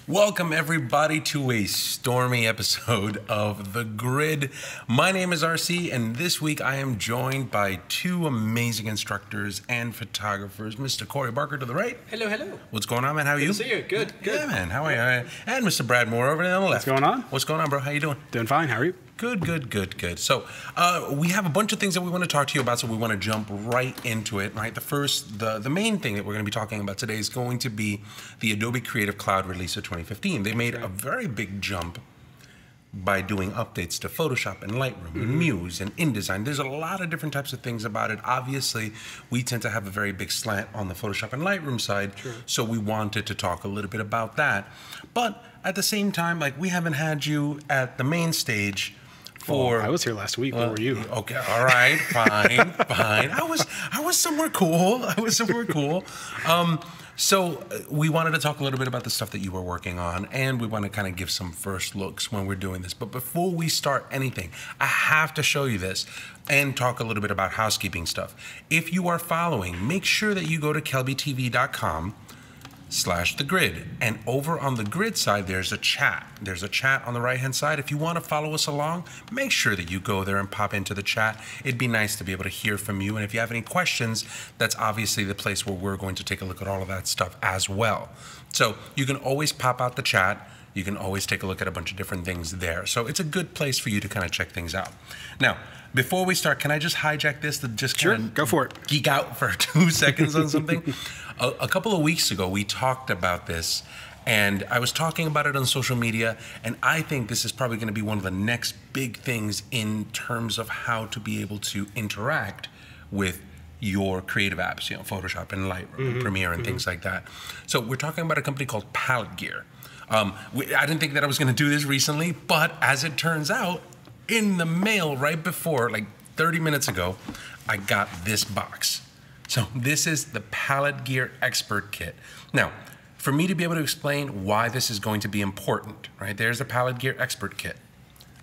Welcome everybody to a stormy episode of The Grid. My name is RC and this week I am joined by two amazing instructors and photographers. Mr. Corey Barker to the right. Hello, hello. What's going on, man? How are you? Good to see you. Good. Yeah, man. How are you? And Mr. Brad Moore over there on the left. What's going on? What's going on, bro? How you doing? Doing fine. How are you? Good. So we have a bunch of things that we want to talk to you about, so we want to jump right into it, right? The main thing that we're going to be talking about today is going to be the Adobe Creative Cloud release of 2015. They made a very big jump by doing updates to Photoshop and Lightroom and Muse and InDesign. There's a lot of different types of things about it. Obviously, we tend to have a very big slant on the Photoshop and Lightroom side, so we wanted to talk a little bit about that. But at the same time, like, we haven't had you at the main stage for... I was here last week. Where were you? Okay, all right, fine. I was somewhere cool. So we wanted to talk a little bit about the stuff that you were working on, and we want to kind of give some first looks when we're doing this. But before we start anything, I have to show you this and talk a little bit about housekeeping stuff. If you are following, make sure that you go to kelbytv.com/thegrid, and over on the grid side there's a chat. There's a chat on the right hand side. If you want to follow us along, make sure that you go there and pop into the chat. It'd be nice to be able to hear from you, and if you have any questions, that's obviously the place where we're going to take a look at all of that stuff as well. So you can always pop out the chat. You can always take a look at a bunch of different things there. So it's a good place for you to kind of check things out. Now, before we start, can I just hijack this to just kind of go for it. Geek out for 2 seconds on something? A couple of weeks ago, we talked about this, and I was talking about it on social media, and I think this is probably going to be one of the next big things in terms of how to be able to interact with your creative apps, you know, Photoshop and Lightroom and Premiere and things like that. So we're talking about a company called Pallet Gear. I didn't think that I was going to do this recently, but as it turns out, in the mail right before, like 30 minutes ago, I got this box. So this is the Pallet Gear Expert Kit. Now, for me to be able to explain why this is going to be important, right? There's the Pallet Gear Expert Kit,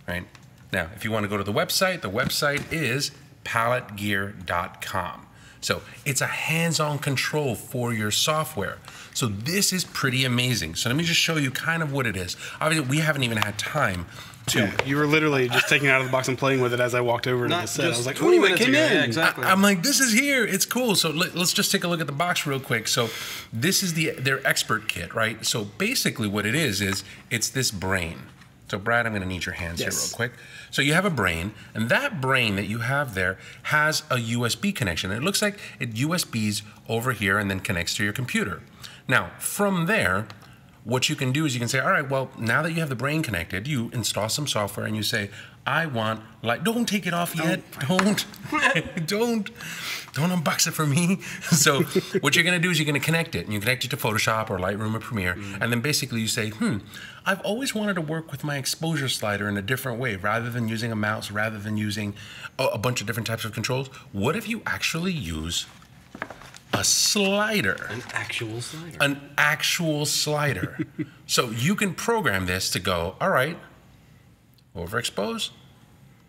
right? Now, if you want to go to the website is palletgear.com. So it's a hands-on control for your software. So this is pretty amazing. So let me just show you kind of what it is. Obviously, we haven't even had time to... Yeah, you were literally just taking it out of the box and playing with it as I walked over to the set. I was like, 20 ooh, it minutes came ago. in. Yeah, exactly. I'm like, this is here. It's cool. So let's just take a look at the box real quick. So this is their expert kit, right? So basically what it is it's this brain. So Brad, I'm going to need your hands here real quick. So you have a brain, and that brain that you have there has a USB connection. It looks like it USBs over here and then connects to your computer. Now, from there, what you can do is you can say, all right, well, now that you have the brain connected, you install some software and you say, I want, like, don't take it off yet. Don't unbox it for me. So what you're going to do is you're going to connect it, and you connect it to Photoshop or Lightroom or Premiere, and then basically you say, I've always wanted to work with my exposure slider in a different way, rather than using a mouse, rather than using a bunch of different types of controls. What if you actually use a slider? An actual slider. An actual slider. So you can program this to go, all right, overexpose,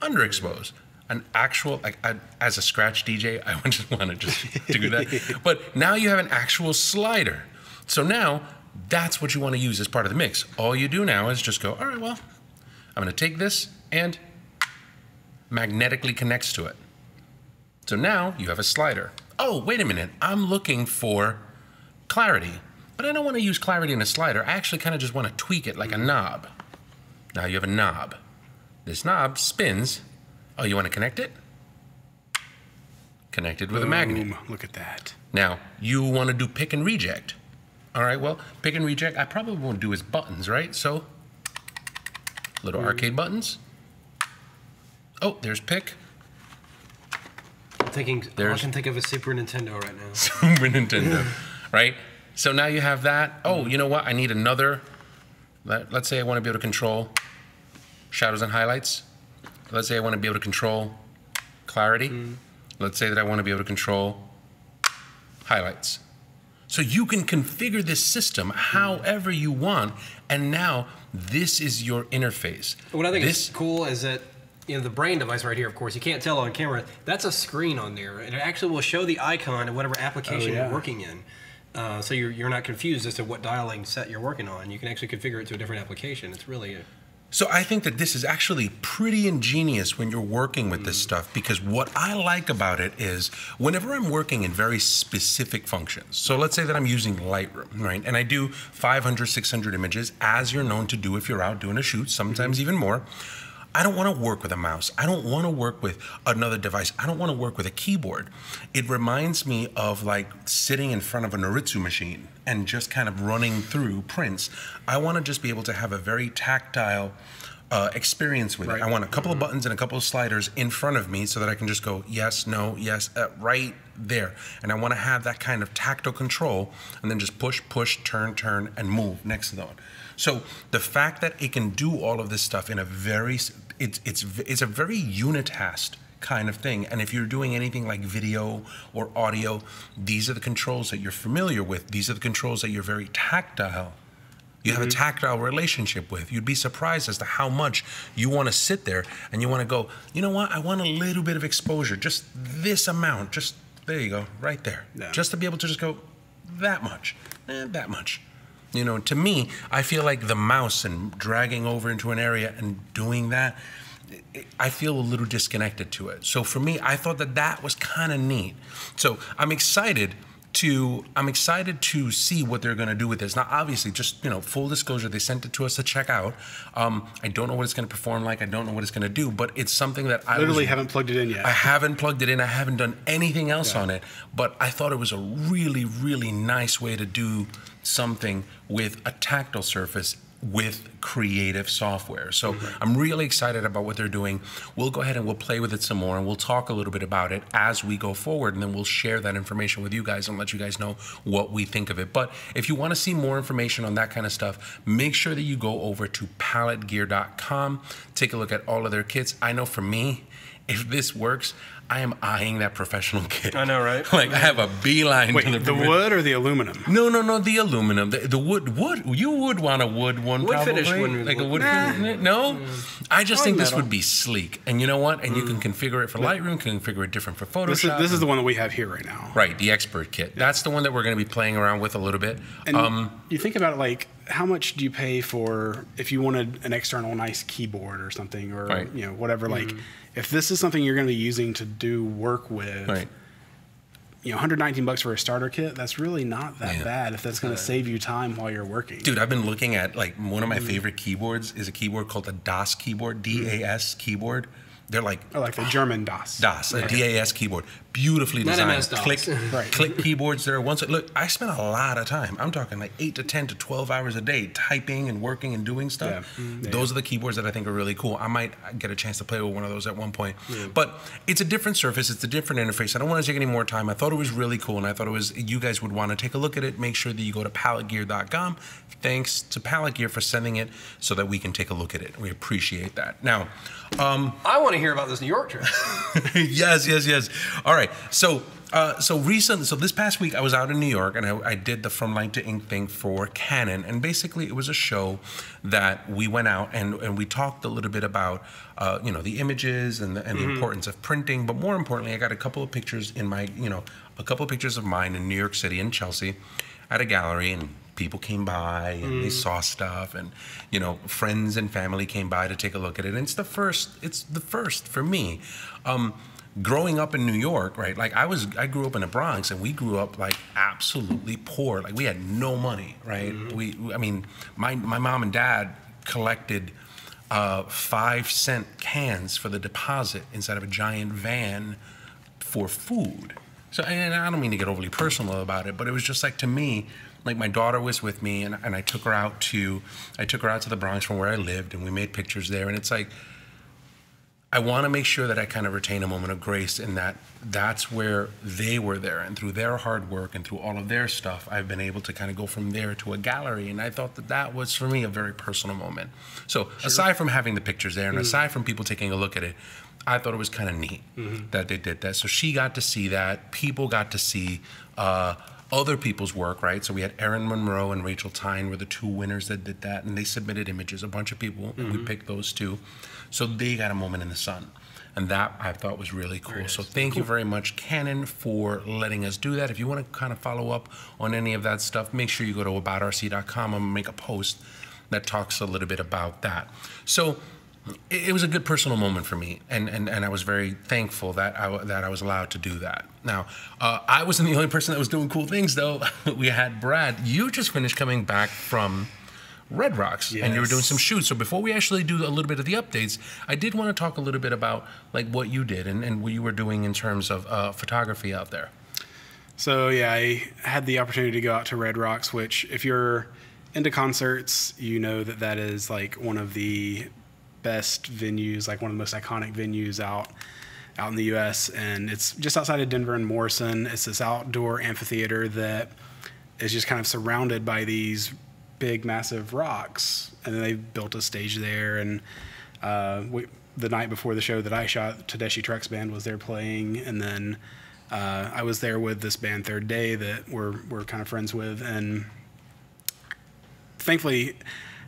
underexpose. An actual, like, as a scratch DJ, I just want to just do that. But now you have an actual slider. So now that's what you want to use as part of the mix. All you do now is just go, all right, well, I'm going to take this and magnetically connects to it. So now you have a slider. Oh, wait a minute. I'm looking for clarity, but I don't want to use clarity in a slider. I actually kind of just want to tweak it like a knob. Now you have a knob. This knob spins. Oh, you want to connect it? Connected with a magnet. Look at that. Now, you want to do pick and reject. All right, well, pick and reject, I probably won't do is buttons, right? So, little arcade buttons. Oh, there's pick. All I can think of is Super Nintendo right now. Super Nintendo, right? So now you have that. Oh, you know what? I need another. Let's say I want to be able to control shadows and highlights. Let's say I want to be able to control clarity. Let's say that I want to be able to control highlights. So you can configure this system however you want, and now this is your interface. What I think is cool is that, you know, the brain device right here, of course, you can't tell on camera, that's a screen on there, and it actually will show the icon of whatever application you're working in. So you're not confused as to what dialing set you're working on. You can actually configure it to a different application. It's really So I think that this is actually pretty ingenious when you're working with this stuff, because what I like about it is whenever I'm working in very specific functions. So let's say that I'm using Lightroom, right? And I do 500, 600 images, as you're known to do if you're out doing a shoot, sometimes even more. I don't want to work with a mouse. I don't want to work with another device. I don't want to work with a keyboard. It reminds me of like sitting in front of a Noritsu machine and just kind of running through prints. I want to just be able to have a very tactile experience with it. I want a couple of buttons and a couple of sliders in front of me so that I can just go yes, no, yes, right there. And I want to have that kind of tactile control, and then just push, push, turn, turn, and move next to the one. So the fact that it can do all of this stuff in a very, it's a very unitasked kind of thing. And if you're doing anything like video or audio, these are the controls that you're familiar with. These are the controls that you're very tactile. You have a tactile relationship with. You'd be surprised as to how much you want to sit there and you want to go, you know what, I want a little bit of exposure, just this amount, just there you go, right there. Yeah. Just to be able to just go that much, that much. You know, to me, I feel like the mouse and dragging over into an area and doing that, I feel a little disconnected to it. So for me, I thought that that was kind of neat. So I'm excited to see what they're going to do with this. Now, obviously, just, you know, full disclosure, they sent it to us to check out. I don't know what it's going to perform like. I don't know what it's going to do, but it's something that I literally haven't plugged it in yet. I haven't plugged it in. I haven't done anything else on it, but I thought it was a really, really nice way to do something with a tactile surface with creative software. So I'm really excited about what they're doing. We'll go ahead and we'll play with it some more, and we'll talk a little bit about it as we go forward, and then we'll share that information with you guys and let you guys know what we think of it. But if you want to see more information on that kind of stuff, make sure that you go over to palletgear.com, take a look at all of their kits. I know for me, if this works, I am eyeing that professional kit. I know, right? Like, I have a beeline to the wood or the aluminum? No, the aluminum. The wood. You would want a wood one, wood probably. Finish one. Like a wood finish? No? I just think this would be sleek. And you know what? And you can configure it for Lightroom, can configure it different for Photoshop. This is the one that we have here right now. Right, the expert kit. That's the one that we're going to be playing around with a little bit. And you think about it, like, how much do you pay for if you wanted an external nice keyboard or something, or you know, whatever, like, if this is something you're going to be using to do work with, you know, $119 for a starter kit, that's really not that bad if that's going to save you time while you're working. Dude, I've been looking at, like, one of my favorite keyboards is a keyboard called a DAS keyboard, D-A-S keyboard. They're like... Oh, like the German DAS. DAS, a DAS keyboard. Beautifully designed. Click keyboards there. Look, I spent a lot of time. I'm talking like 8 to 10 to 12 hours a day typing and working and doing stuff. Those are the keyboards that I think are really cool. I might get a chance to play with one of those at one point. But it's a different surface. It's a different interface. I don't want to take any more time. I thought it was really cool, and I thought it was, you guys would want to take a look at it. Make sure that you go to palletgear.com. Thanks to Pallet Gear for sending it so that we can take a look at it. We appreciate that. Now, I want to hear about this New York trip. Yes. All right. So this past week I was out in New York, and I did the From Light to Ink thing for Canon, and basically it was a show that we went out and we talked a little bit about you know, the images and the importance of printing, but more importantly, I got a couple of pictures in my, you know, a couple of pictures of mine in New York City and Chelsea at a gallery, and people came by and they saw stuff, and, you know, friends and family came by to take a look at it. And it's the first for me. Growing up in New York, right? Like, I grew up in the Bronx, and we grew up like absolutely poor. Like, we had no money, right? I mean, my mom and dad collected 5-cent cans for the deposit inside of a giant van for food. So, and I don't mean to get overly personal about it, but it was just like, to me, like, my daughter was with me, and I took her out to the Bronx from where I lived, and we made pictures there. And it's like, I want to make sure that I kind of retain a moment of grace in that that's where they were there, and through their hard work and through all of their stuff, I've been able to kind of go from there to a gallery. And I thought that that was, for me, a very personal moment. So aside from having the pictures there, and aside from people taking a look at it, I thought it was kind of neat that they did that. So she got to see that. People got to see other people's work, right? So we had Erin Monroe and Rachel Tyne were the two winners that did that, and they submitted images, a bunch of people, and we picked those two. So they got a moment in the sun. And that I thought was really cool. So thank you very much, Canon, for letting us do that. If you want to kind of follow up on any of that stuff, make sure you go to aboutrc.com. I'm going to make a post that talks a little bit about that. So it was a good personal moment for me, and I was very thankful that I was allowed to do that. Now, I wasn't the only person that was doing cool things, though. We had Brad. You just finished coming back from Red Rocks, and you were doing some shoots. So before we actually do a little bit of the updates, I did want to talk a little bit about like what you did and what you were doing in terms of photography out there. So yeah, I had the opportunity to go out to Red Rocks, which if you're into concerts, you know that is like one of the best venues, like one of the most iconic venues out in the U.S. And it's just outside of Denver and Morrison. It's this outdoor amphitheater that is just kind of surrounded by these big, massive rocks. And then they built a stage there. And the night before the show that I shot, Tedeschi Trucks Band was there playing. And then I was there with this band Third Day that we're kind of friends with. And thankfully,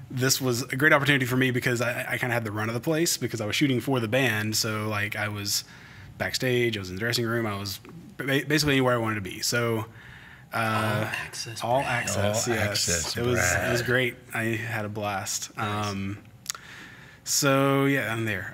this was a great opportunity for me because I kind of had the run of the place because I was shooting for the band. So like I was backstage, I was in the dressing room, I was basically anywhere I wanted to be. So all access. All access. Yes. Access, it was great. I had a blast. Nice. So yeah, I'm there.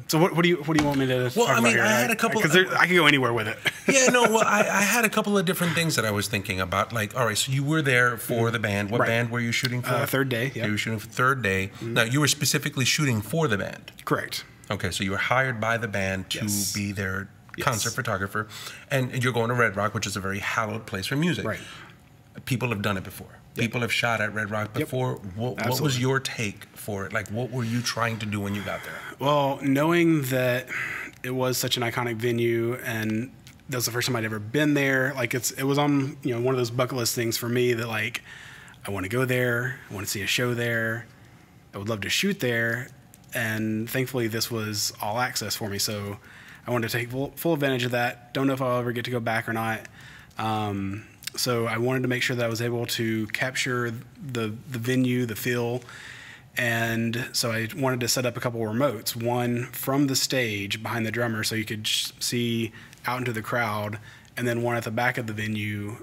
So what do you want me to? Well, talk I mean, about here? I had a couple because I could go anywhere with it. Yeah, no. Well, I had a couple of different things that I was thinking about. Like, all right, so you were there for the band. What band were you shooting for? Third Day. Yeah. You were shooting for Third Day. Now, you were specifically shooting for the band. Correct. Okay, so you were hired by the band to be their concert photographer, and you're going to Red Rock, which is a very hallowed place for music. Right. People have done it before. People have shot at Red Rock before. What was your take for it? Like, what were you trying to do when you got there? Well, knowing that it was such an iconic venue, and that was the first time I'd ever been there. Like, it was on one of those bucket list things for me that like I want to go there. I want to see a show there. I would love to shoot there, and thankfully this was all access for me. So I wanted to take full advantage of that. Don't know if I'll ever get to go back or not. So I wanted to make sure that I was able to capture the venue, the feel. And so I wanted to set up a couple of remotes, one from the stage behind the drummer so you could see out into the crowd, and then one at the back of the venue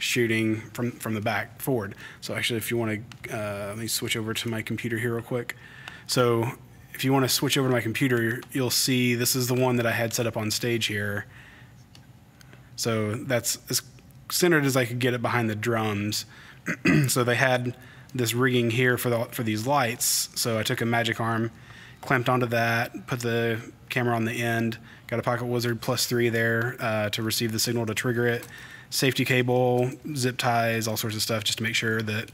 shooting from the back forward. So actually, if you want to, let me switch over to my computer here real quick. So if you want to switch over to my computer, you'll see this is the one that I had set up on stage here. So that's as centered as I could get it behind the drums. So they had this rigging here for these lights. So I took a magic arm, clamped onto that, put the camera on the end, got a Pocket Wizard +3 there to receive the signal to trigger it, safety cable, zip ties, all sorts of stuff just to make sure that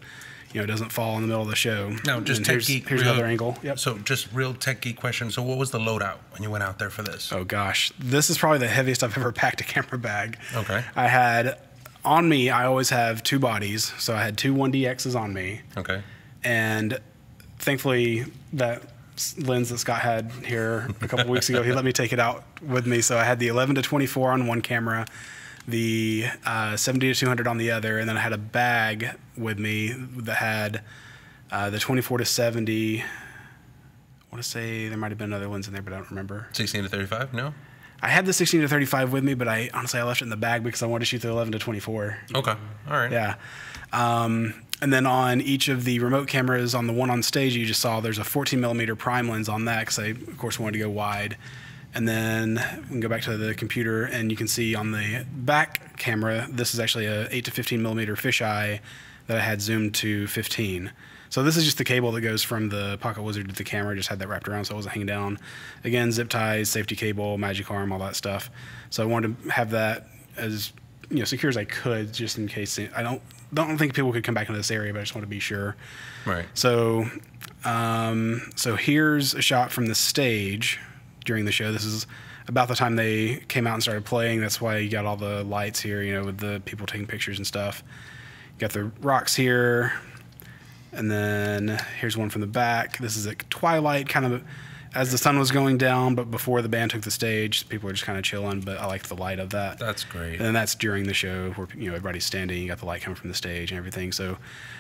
it doesn't fall in the middle of the show. Now, just tech geek. Here's another angle. Yep. So just real tech geek question. So what was the loadout when you went out there for this? Oh gosh, this is probably the heaviest I've ever packed a camera bag. Okay. I had on me, I always have two bodies, so I had two 1DXs on me. Okay. And thankfully, that lens that Scott had here a couple weeks ago, he let me take it out with me. So I had the 11-24 on one camera, the 70-200 on the other, and then I had a bag with me that had the 24-70. I want to say there might have been another lens in there, but I don't remember. 16-35? No. I had the 16-35 with me, but I left it in the bag because I wanted to shoot the 11-24. Okay. All right. Yeah. And then on each of the remote cameras, on the one on stage you just saw, there's a 14mm prime lens on that because I, of course, wanted to go wide. And then we can go back to the computer, and you can see on the back camera, this is actually a 8-15mm fisheye that I had zoomed to 15. So this is just the cable that goes from the Pocket Wizard to the camera. I just had that wrapped around so it wasn't hanging down. Again, zip ties, safety cable, magic arm, all that stuff. So I wanted to have that as secure as I could, just in case. I don't think people could come back into this area, but I just want to be sure. Right. So, so here's a shot from the stage during the show. This is about the time they came out and started playing. That's why you got all the lights here, with the people taking pictures and stuff. You got the rocks here. And then here's one from the back. This is at twilight, kind of as the sun was going down, but before the band took the stage. People were just kind of chilling, but I liked the light of that. That's great. And then that's during the show where everybody's standing. You got the light coming from the stage and everything. So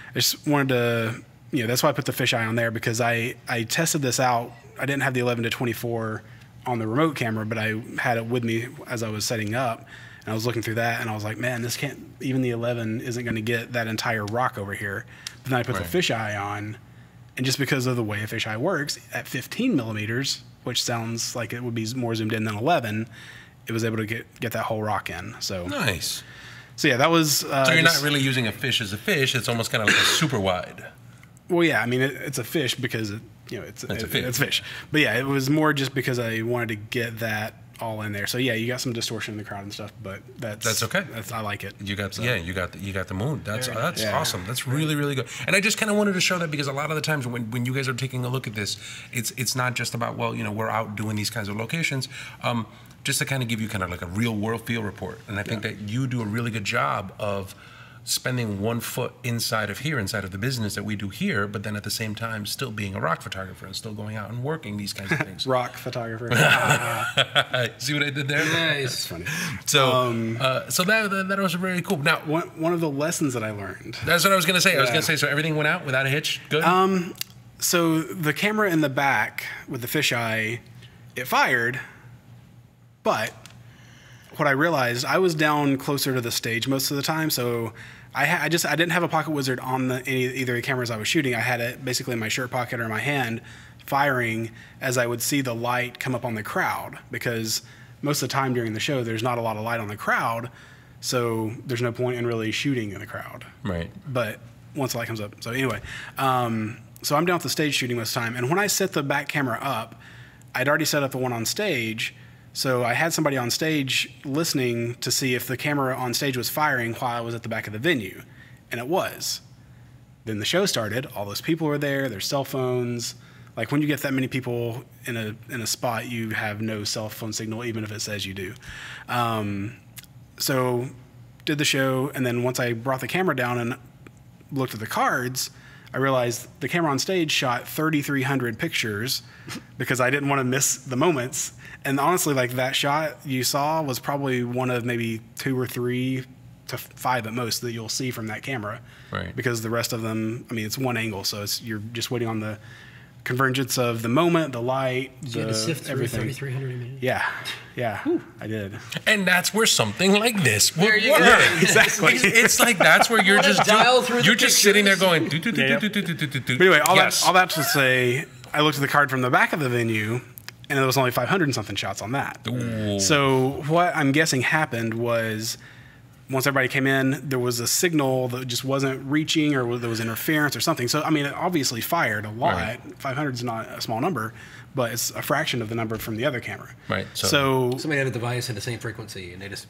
I just wanted to that's why I put the fisheye on there, because I tested this out. I didn't have the 11 to 24 on the remote camera, but I had it with me as I was setting up, and I was looking through that, and I was like, man, this can't, even the 11 isn't going to get that entire rock over here. But then I put the fisheye on, and just because of the way a fisheye works, at 15 millimeters, which sounds like it would be more zoomed in than 11, it was able to get that whole rock in. So nice. So yeah, that was. So you're not really using a fish as a fish. It's almost kind of like a super wide. Well, yeah, I mean it's a fish because it's a fish. It's fish. But yeah, it was more just because I wanted to get that all in there. So yeah, you got some distortion in the crowd and stuff, but that's okay. I like it. You got you got the moon. That's awesome. That's really, really good. And I just kind of wanted to show that, because a lot of the times when you guys are taking a look at this, it's not just about, well, we're out doing these kinds of locations. Just to kind of give you kind of like a real world feel report. And I think that you do a really good job of spending 1 foot inside of the business that we do here, but then at the same time still being a rock photographer and still going out and working these kinds of things. Rock photographer. See what I did there? Nice. That's funny. So so that was very cool. Now, one of the lessons that I learned. That's what I was going to say. I was going to say, so everything went out without a hitch? Good? So the camera in the back with the fisheye, it fired, but what I realized, I was down closer to the stage most of the time, so I didn't have a pocket wizard on either of the cameras I was shooting. I had it basically in my shirt pocket or in my hand, firing as I would see the light come up on the crowd, because most of the time during the show there's not a lot of light on the crowd, so there's no point in really shooting in the crowd. Right. But once the light comes up, so anyway, so I'm down at the stage shooting most of the time, and when I set the back camera up, I'd already set up the one on stage. So I had somebody on stage listening to see if the camera on stage was firing while I was at the back of the venue, and it was. Then the show started. All those people were there, their cell phones. Like when you get that many people in a spot, you have no cell phone signal, even if it says you do. So did the show, and then once I brought the camera down and looked at the cards, I realized the camera on stage shot 3,300 pictures because I didn't want to miss the moments. And honestly, like that shot you saw was probably one of maybe 2 or 3 to 5 at most that you'll see from that camera. Right. Because the rest of them, I mean, it's one angle, so you're just waiting on the convergence of the moment, the light, so you had to sift through everything. 3,300 images. Yeah, I did. And that's where something like this would work. Exactly. It's like that's where you're just sitting there going. But anyway, all that to say, I looked at the card from the back of the venue, and there was only 500 and something shots on that. Ooh. So what I'm guessing happened was, once everybody came in, there was a signal that just wasn't reaching, or there was interference or something. So, I mean, it obviously fired a lot. Right. 500 is not a small number, but it's a fraction of the number from the other camera. Right. So somebody had a device in the same frequency, and they just...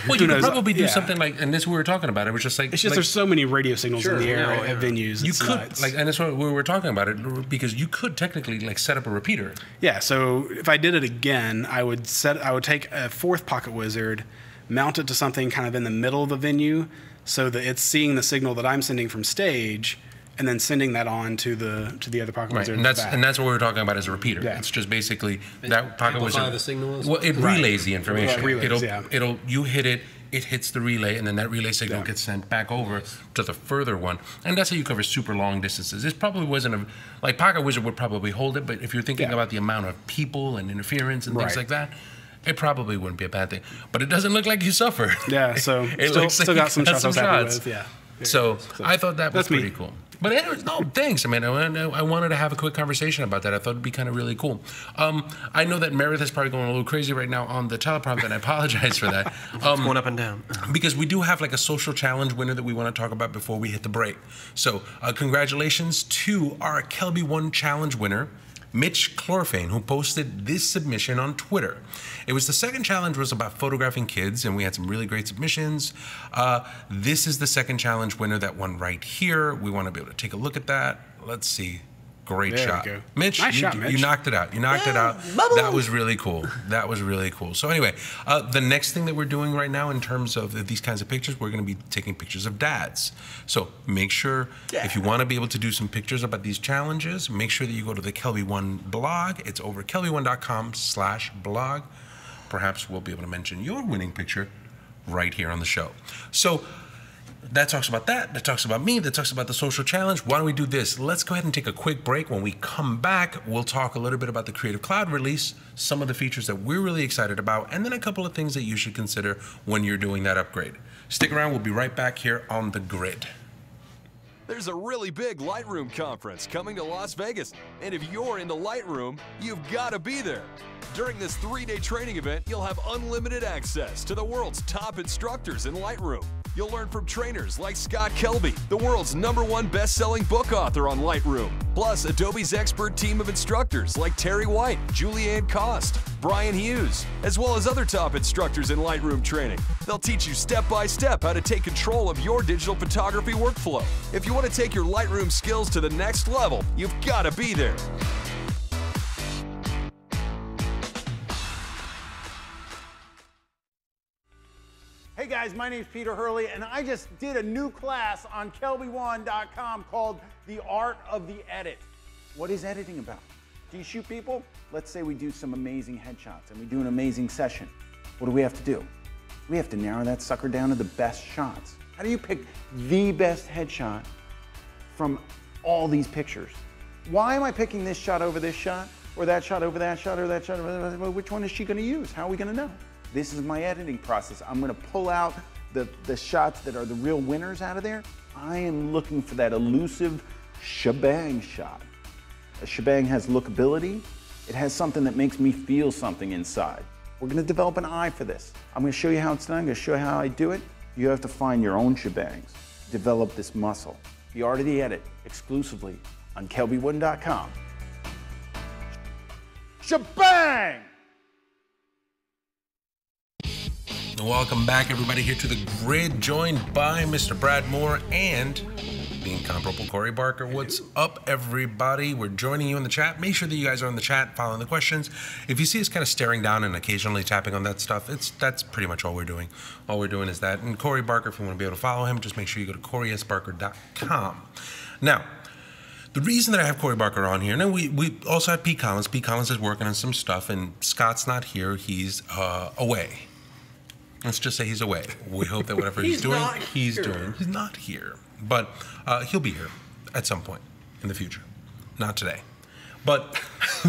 Well, you could probably do something like, and this we were talking about, it was just like... It's just there's so many radio signals in the air at venues. You could, and that's what we were talking about, it because you could technically set up a repeater. Yeah, so if I did it again, I would take a 4th pocket wizard, mount it to something kind of in the middle of the venue so that it's seeing the signal that I'm sending from stage, and then sending that on to the other pocket wizard. And that's what we were talking about as a repeater. Yeah. It's just basically that pocket wizard. The signals? Well, it relays the information. Relays, you hit it, it hits the relay, and then that relay signal gets sent back over to the further one. And that's how you cover super long distances. This probably wasn't like Pocket Wizard would probably hold it, but if you're thinking about the amount of people and interference and things like that, it probably wouldn't be a bad thing. But it doesn't look like you suffered. Yeah, so still got some shots I was happy with. Yeah. So I thought that was pretty cool. But anyways, no, thanks. I mean, I wanted to have a quick conversation about that. I thought it'd be kind of really cool. I know that Meredith is probably going a little crazy right now on the teleprompter, and I apologize for that. It's going up and down. Because we do have like a social challenge winner that we want to talk about before we hit the break. So congratulations to our KelbyOne challenge winner, Mitch Chlorphane, who posted this submission on Twitter. It was the second challenge was about photographing kids, and we had some really great submissions. This is the second challenge winner that won right here. We want to be able to take a look at that. Let's see. Great shot. Mitch, nice shot, Mitch. You knocked it out. You knocked it out. Bubble. That was really cool. That was really cool. So anyway, the next thing that we're doing right now in terms of these kinds of pictures, we're going to be taking pictures of dads. So make sure, if you want to be able to do some pictures about these challenges, make sure that you go to the KelbyOne blog. It's over KelbyOne.com/blog. Perhaps we'll be able to mention your winning picture right here on the show. So that talks about that talks about me, that talks about the social challenge. Why don't we do this? Let's go ahead and take a quick break. When we come back, we'll talk a little bit about the Creative Cloud release, some of the features that we're really excited about, and then a couple of things that you should consider when you're doing that upgrade. Stick around, we'll be right back here on The Grid. There's a really big Lightroom conference coming to Las Vegas, and if you're into Lightroom, you've got to be there. During this 3-day training event, you'll have unlimited access to the world's top instructors in Lightroom. You'll learn from trainers like Scott Kelby, the world's #1 best-selling book author on Lightroom, plus Adobe's expert team of instructors like Terry White, Julianne Cost, Brian Hughes, as well as other top instructors in Lightroom training. They'll teach you step-by-step how to take control of your digital photography workflow. If you want to take your Lightroom skills to the next level, you've got to be there. Hey guys, my name is Peter Hurley, and I just did a new class on KelbyOne.com called The Art of the Edit. What is editing about? Do you shoot people? Let's say we do some amazing headshots and we do an amazing session. What do we have to do? We have to narrow that sucker down to the best shots. How do you pick the best headshot from all these pictures? Why am I picking this shot over this shot, or that shot over that shot, or that shot over that? Well, which one is she going to use? How are we going to know? This is my editing process. I'm going to pull out the shots that are the real winners out of there. I am looking for that elusive shebang shot. A shebang has lookability. It has something that makes me feel something inside. We're going to develop an eye for this. I'm going to show you how it's done. I'm going to show you how I do it. You have to find your own shebangs. Develop this muscle. The Art of the Edit, exclusively on KelbyOne.com. Shebang! Welcome back, everybody, here to The Grid, joined by Mr. Brad Moore and the incomparable Corey Barker. What's up, everybody? We're joining you in the chat. Make sure that you guys are in the chat following the questions. If you see us kind of staring down and occasionally tapping on that stuff, that's pretty much all we're doing. All we're doing is that. And Corey Barker, if you want to be able to follow him, just make sure you go to CoreySBarker.com. Now, the reason that I have Corey Barker on here, and we also have Pete Collins. Pete Collins is working on some stuff, and Scott's not here. He's away. Let's just say he's away. We hope that whatever he's doing, he's doing. He's not here. But he'll be here at some point in the future. Not today. But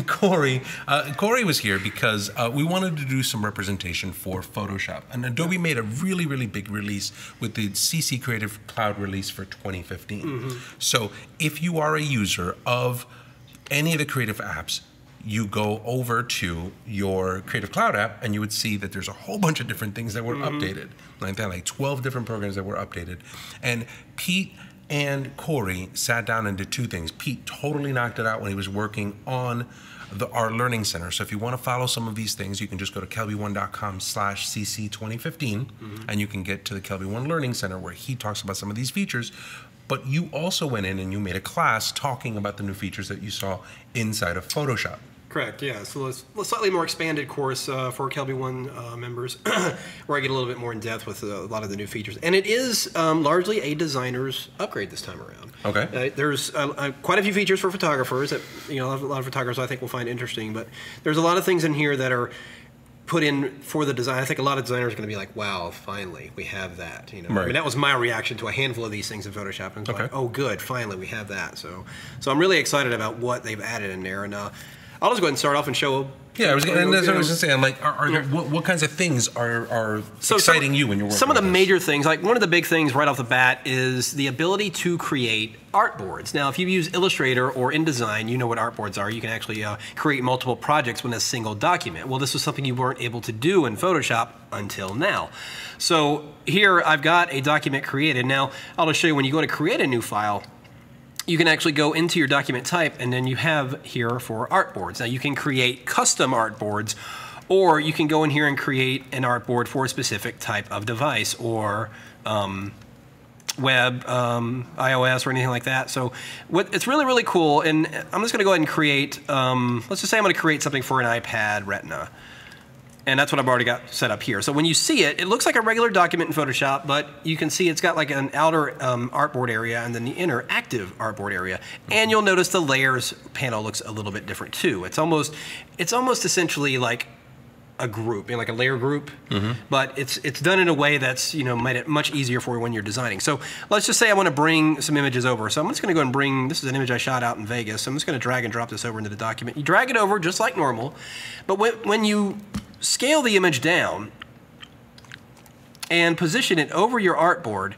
Corey was here because we wanted to do some representation for Photoshop. And Adobe made a really, really big release with the CC Creative Cloud release for 2015. Mm-hmm. So if you are a user of any of the creative apps, you go over to your Creative Cloud app and you would see that there's a whole bunch of different things that were updated. Like 12 different programs that were updated. And Pete and Corey sat down and did two things. Pete totally knocked it out when he was working on our Learning Center. So if you want to follow some of these things, you can just go to KelbyOne.com/CC2015 and you can get to the KelbyOne Learning Center where he talks about some of these features. But you also went in and you made a class talking about the new features that you saw inside of Photoshop. Correct, yeah. So it's a slightly more expanded course for KelbyOne members where I get a little bit more in depth with a lot of the new features. And it is largely a designer's upgrade this time around. Okay. There's quite a few features for photographers that a lot of photographers I think will find interesting, but there's a lot of things in here that are put in for the design. I think a lot of designers are going to be like, wow, finally, we have that. Right. I mean, that was my reaction to a handful of these things in Photoshop. And it's like, oh, good, finally, we have that. So I'm really excited about what they've added in there. And I'll just go ahead and start off and show. Yeah, that's what I was going to say. I'm like, are there, what kinds of things are exciting you when you're working? Some of the major things, like one of the big things right off the bat is the ability to create artboards. Now, if you use Illustrator or InDesign, you know what artboards are. You can actually create multiple projects within a single document. Well, this was something you weren't able to do in Photoshop until now. So here I've got a document created. Now, I'll just show you when you go to create a new file, you can actually go into your document type and then you have here for artboards. Now you can create custom artboards, or you can go in here and create an artboard for a specific type of device or web, iOS or anything like that. So it's really, really cool. And I'm just gonna go ahead and create, let's just say I'm gonna create something for an iPad Retina. And that's what I've already got set up here. So when you see it, it looks like a regular document in Photoshop, but you can see it's got like an outer artboard area and then the inner active artboard area. And you'll notice the layers panel looks a little bit different too. It's almost essentially like a group, like a layer group, but it's done in a way that's made it much easier for you when you're designing. So let's just say I want to bring some images over. So I'm just going to go and bring, this is an image I shot out in Vegas. So I'm just going to drag and drop this over into the document. You drag it over just like normal, but when you scale the image down and position it over your artboard,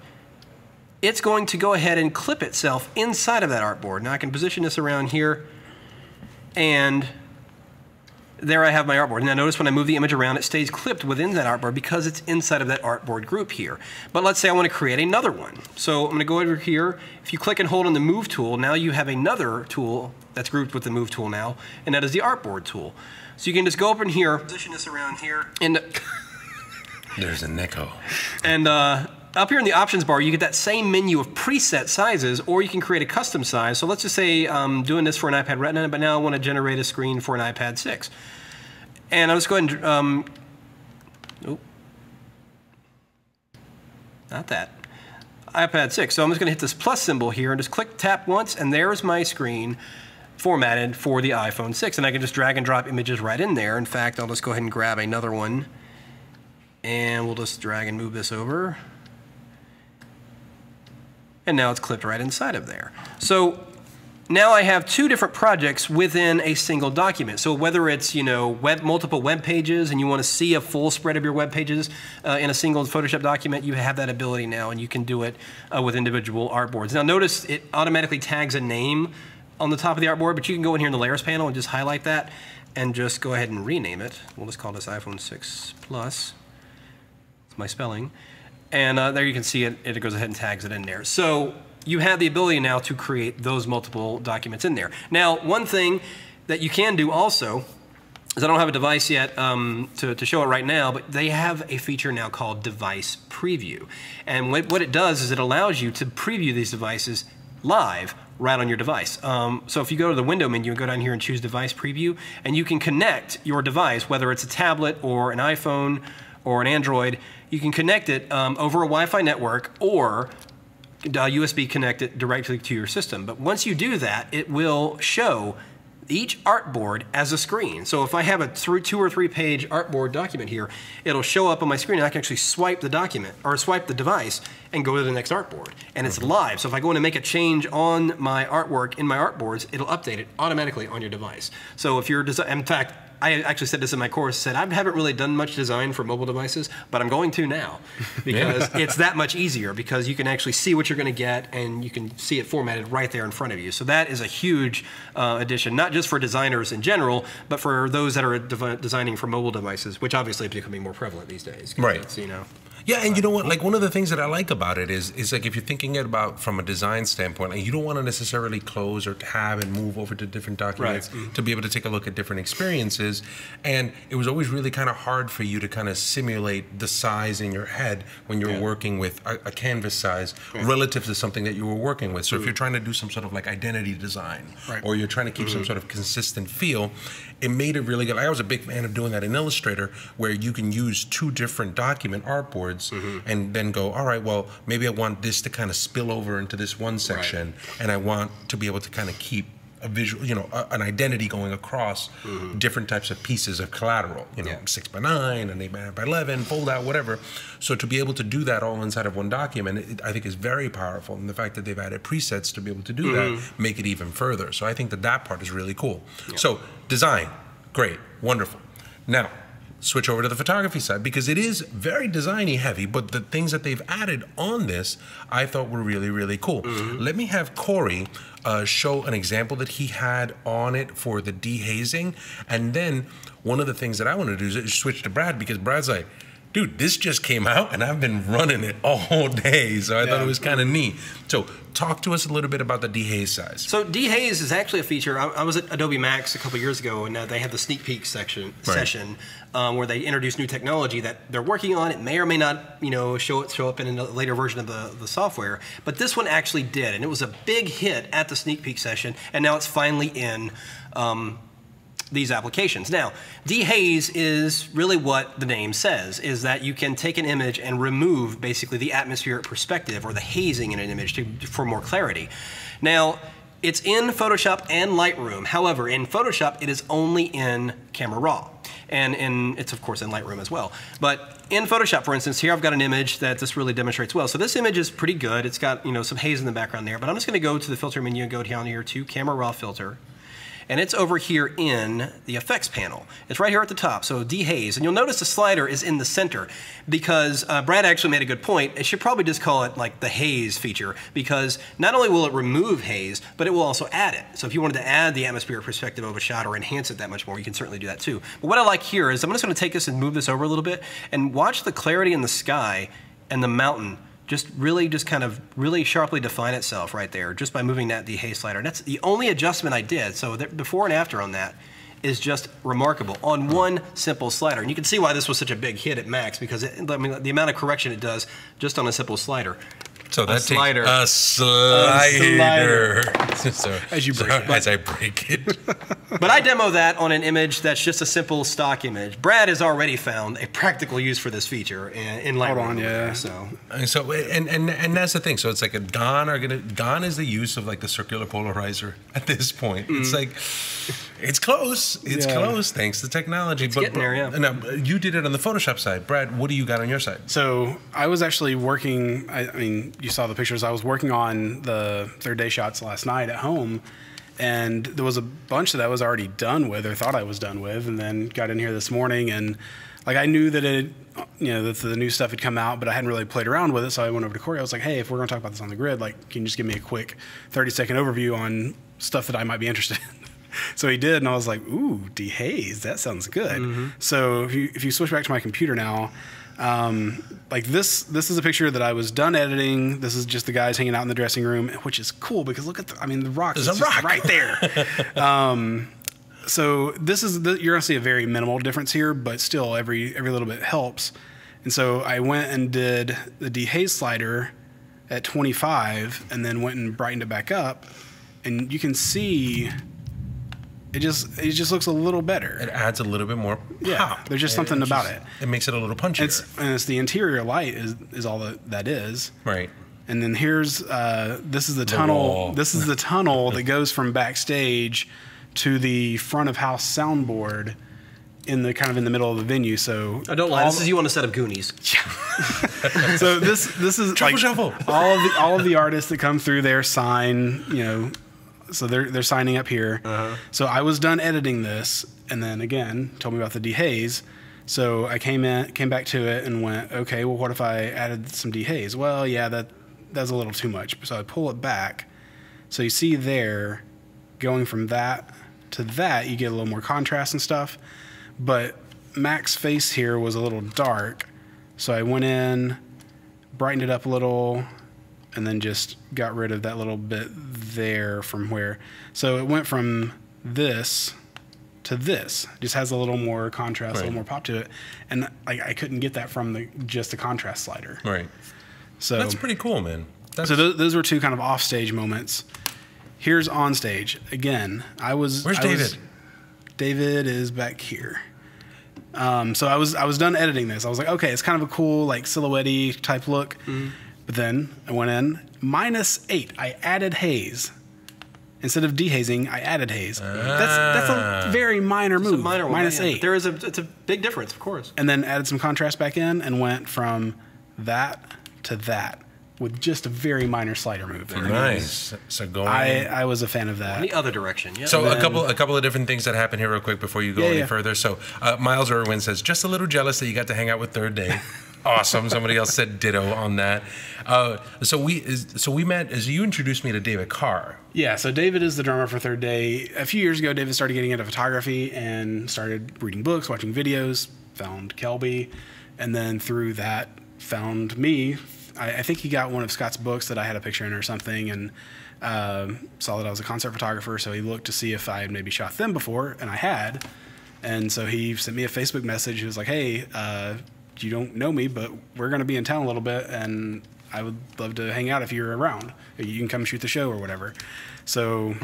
it's going to go ahead and clip itself inside of that artboard. Now I can position this around here, and there I have my artboard. Now notice when I move the image around, it stays clipped within that artboard because it's inside of that artboard group here. But let's say I want to create another one. So I'm going to go over here. If you click and hold on the Move tool, now you have another tool that's grouped with the Move tool now, and that is the Artboard tool. So you can just go up in here, position this around here, and there's an echo. And up here in the options bar, you get that same menu of preset sizes, or you can create a custom size. So let's just say I'm doing this for an iPad Retina, but now I want to generate a screen for an iPad 6. And I'll just go ahead and, not that, iPad 6. So I'm just going to hit this plus symbol here and just tap once, and there's my screen formatted for the iPhone 6. And I can just drag and drop images right in there. In fact, I'll just go ahead and grab another one, and we'll just drag and move this over. And now it's clipped right inside of there. So now I have two different projects within a single document. So whether it's multiple web pages and you want to see a full spread of your web pages in a single Photoshop document, you have that ability now, and you can do it with individual artboards. Now notice it automatically tags a name on the top of the artboard, but you can go in here in the Layers panel and just highlight that and just go ahead and rename it. We'll just call this iPhone 6 Plus. It's my spelling. And there you can see it, it goes ahead and tags it in there. So you have the ability now to create those multiple documents in there. Now, one thing that you can do also is, I don't have a device yet to show it right now, but they have a feature now called Device Preview. And what it does is it allows you to preview these devices live right on your device. So if you go to the window menu and go down here and choose Device Preview, and you can connect your device, whether it's a tablet or an iPhone or an Android, you can connect it over a Wi-Fi network, or USB connect it directly to your system. But once you do that, it will show each artboard as a screen. So if I have a 2 or 3 page artboard document here, it'll show up on my screen, and I can actually swipe the document or swipe the device and go to the next artboard. And it's live. So if I go in and make a change on my artwork in my artboards, it'll update it automatically on your device. So if you're in fact, I actually said this in my course, said I haven't really done much design for mobile devices, but I'm going to now, because it's that much easier, because you can actually see what you're going to get, and you can see it formatted right there in front of you. So that is a huge addition, not just for designers in general, but for those that are designing for mobile devices, which obviously is becoming more prevalent these days. Right. Yeah, and you know what? Like, one of the things that I like about it is like, if you're thinking about from a design standpoint, like, you don't want to necessarily close or tab and move over to different documents to be able to take a look at different experiences. And it was always really kind of hard for you to kind of simulate the size in your head when you were working with a canvas size relative to something that you were working with. So if you're trying to do some sort of like identity design, or you're trying to keep some sort of consistent feel, it made it really good. I was a big fan of doing that in Illustrator, where you can use 2 different document artboards and then go, all right, well, maybe I want this to kind of spill over into this one section, and I want to be able to kind of keep a visual, an identity going across different types of pieces of collateral, 6x9 and 8x11, fold out, whatever. So to be able to do that all inside of one document, I think is very powerful. And the fact that they've added presets to be able to do that make it even further. So I think that part is really cool. So design, great, wonderful. Now, switch over to the photography side, because it is very designy heavy, but the things that they've added on this I thought were really, really cool. Let me have Corey show an example that he had on it for the dehazing, and then one of the things that I want to do is switch to Brad, because Brad's like, dude, this just came out and I've been running it all day, so I thought it was kind of neat. So talk to us a little bit about the dehaze size. So dehaze is actually a feature. I was at Adobe Max a couple years ago, and they had the sneak peek session where they introduced new technology that they're working on. It may or may not, show up in a later version of the software, but this one actually did, and it was a big hit at the sneak peek session, and now it's finally in these applications. Now, dehaze is really what the name says, is that you can take an image and remove basically the atmospheric perspective or the hazing in an image for more clarity. Now, it's in Photoshop and Lightroom. However, in Photoshop, it is only in Camera Raw. And it's, of course, in Lightroom as well. But in Photoshop, for instance, here I've got an image that this really demonstrates well. So this image is pretty good. It's got, some haze in the background there. But I'm just going to go to the filter menu and go down here to Camera Raw Filter. And it's over here in the effects panel. It's right here at the top, so dehaze. And you'll notice the slider is in the center because Brad actually made a good point. It should probably just call it like the haze feature because not only will it remove haze, but it will also add it. So if you wanted to add the atmospheric perspective of a shot or enhance it that much more, you can certainly do that too. But what I like here is I'm just gonna take this and move this over a little bit and watch the clarity in the sky and the mountain just kind of really sharply define itself right there just by moving that dehaze slider. And that's the only adjustment I did. So the before and after on that is just remarkable on one simple slider. And you can see why this was such a big hit at Max because the amount of correction it does just on a simple slider. So that takes a slider. So, as you break it. As I break it. But I demo that on an image that's just a simple stock image. Brad has already found a practical use for this feature in Lightroom. Hold on, yeah. So and that's the thing. So it's like gone is the use of like the circular polarizer at this point. It's like it's close. It's close thanks to technology. It's getting there, yeah. Now, you did it on the Photoshop side. Brad, what do you got on your side? So I was actually working, I mean, you saw the pictures. I was working on the third day shots last night at home, and there was a bunch that I was already done with or thought I was done with, and then got in here this morning and like I knew that that the new stuff had come out, but I hadn't really played around with it. So I went over to Corey. I was like, hey, if we're going to talk about this on the grid, like, can you just give me a quick 30-second overview on stuff that I might be interested in? So he did, and I was like, ooh, dehaze, that sounds good. So if you switch back to my computer now, like this is a picture that I was done editing. This is just the guys hanging out in the dressing room, which is cool because look at the rock is just right there. So this is you're gonna see a very minimal difference here, but still every little bit helps. And so I went and did the dehaze slider at 25, and then went and brightened it back up, and you can see. It just looks a little better. It adds a little bit more pop. Yeah, there's just something about it. It makes it a little punchier. And it's the interior light is all that is. Right. And then here's this is the tunnel. This is the tunnel that goes from backstage to the front of house soundboard in the middle of the venue. So I don't lie. This is you on a set of Goonies. Yeah. So this is Truffle like shuffle. all of the artists that come through there sign. So they're signing up here. So I was done editing this, and then again told me about the dehaze. So I came back to it and went, okay, well, what if I added some dehaze? Well, yeah, that's a little too much. So I pull it back. So you see there, going from that to that, you get a little more contrast and stuff. But Mac's face here was a little dark, so I went in, brightened it up a little, and then just got rid of that little bit there from where. So it went from this to this. Just has a little more contrast, a little more pop to it. And I couldn't get that from just the contrast slider. Right. So that's pretty cool, man. So those were two kind of off-stage moments. Here's on stage. Again, Where's David? David is back here. So I was done editing this. I was like, okay, it's kind of a cool, like, silhouette-y type look. But then I went in, -8. I added haze. Instead of dehazing, I added haze. That's a very minor move. -8. It's a big difference, of course. And then added some contrast back in and went from that to that with just a very minor slider move. Very nice. So going. I was a fan of that. In the other direction, yeah. So a couple of different things that happen here real quick before you go any further. So Miles Irwin says, just a little jealous that you got to hang out with Third Day. Awesome. Somebody else said ditto on that. So we met as you introduced me to David Carr. Yeah. So David is the drummer for Third Day. A few years ago, David started getting into photography and started reading books, watching videos, found Kelby, and then through that found me. I think he got one of Scott's books that I had a picture in or something, and saw that I was a concert photographer. So he looked to see if I had maybe shot them before, and I had. And so he sent me a Facebook message. He was like, hey, you don't know me, but we're going to be in town a little bit, and I would love to hang out if you're around. You can come shoot the show or whatever. So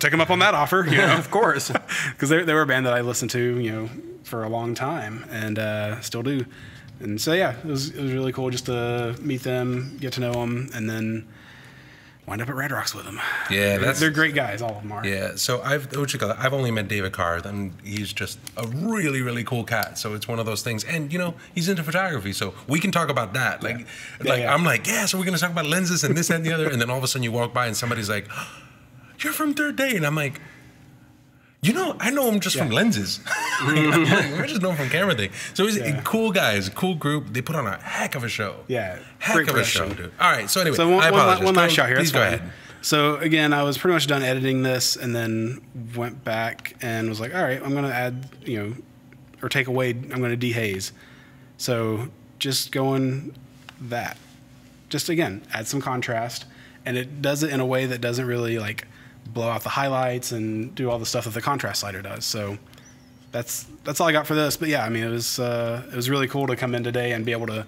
took him up on that offer, of course, because they were a band that I listened to, for a long time, and still do. And so yeah, it was really cool just to meet them, get to know them, and then wind up at Red Rocks with them. Yeah, they're great guys. All of them are. Yeah. So I've only met David Carr, and he's just a really, really cool cat. So it's one of those things, and he's into photography, so we can talk about that. I'm like, yeah. So we're gonna talk about lenses and this and the other, and then all of a sudden you walk by and somebody's like, "You're from Third Day," and I'm like, I know him just from lenses. I just know him from camera thing. So he's a cool guy. It's a cool group. They put on a heck of a show. Yeah, heck of a show, dude. All right. So anyway, so I apologize. One last shot here. Please go ahead. So again, I was pretty much done editing this, and then went back and was like, all right, I'm going to add, or take away. I'm going to dehaze. So just going that. Just again, add some contrast, and it does it in a way that doesn't really blow out the highlights and do all the stuff that the contrast slider does. So that's all I got for this. But yeah, I mean, it was really cool to come in today and be able to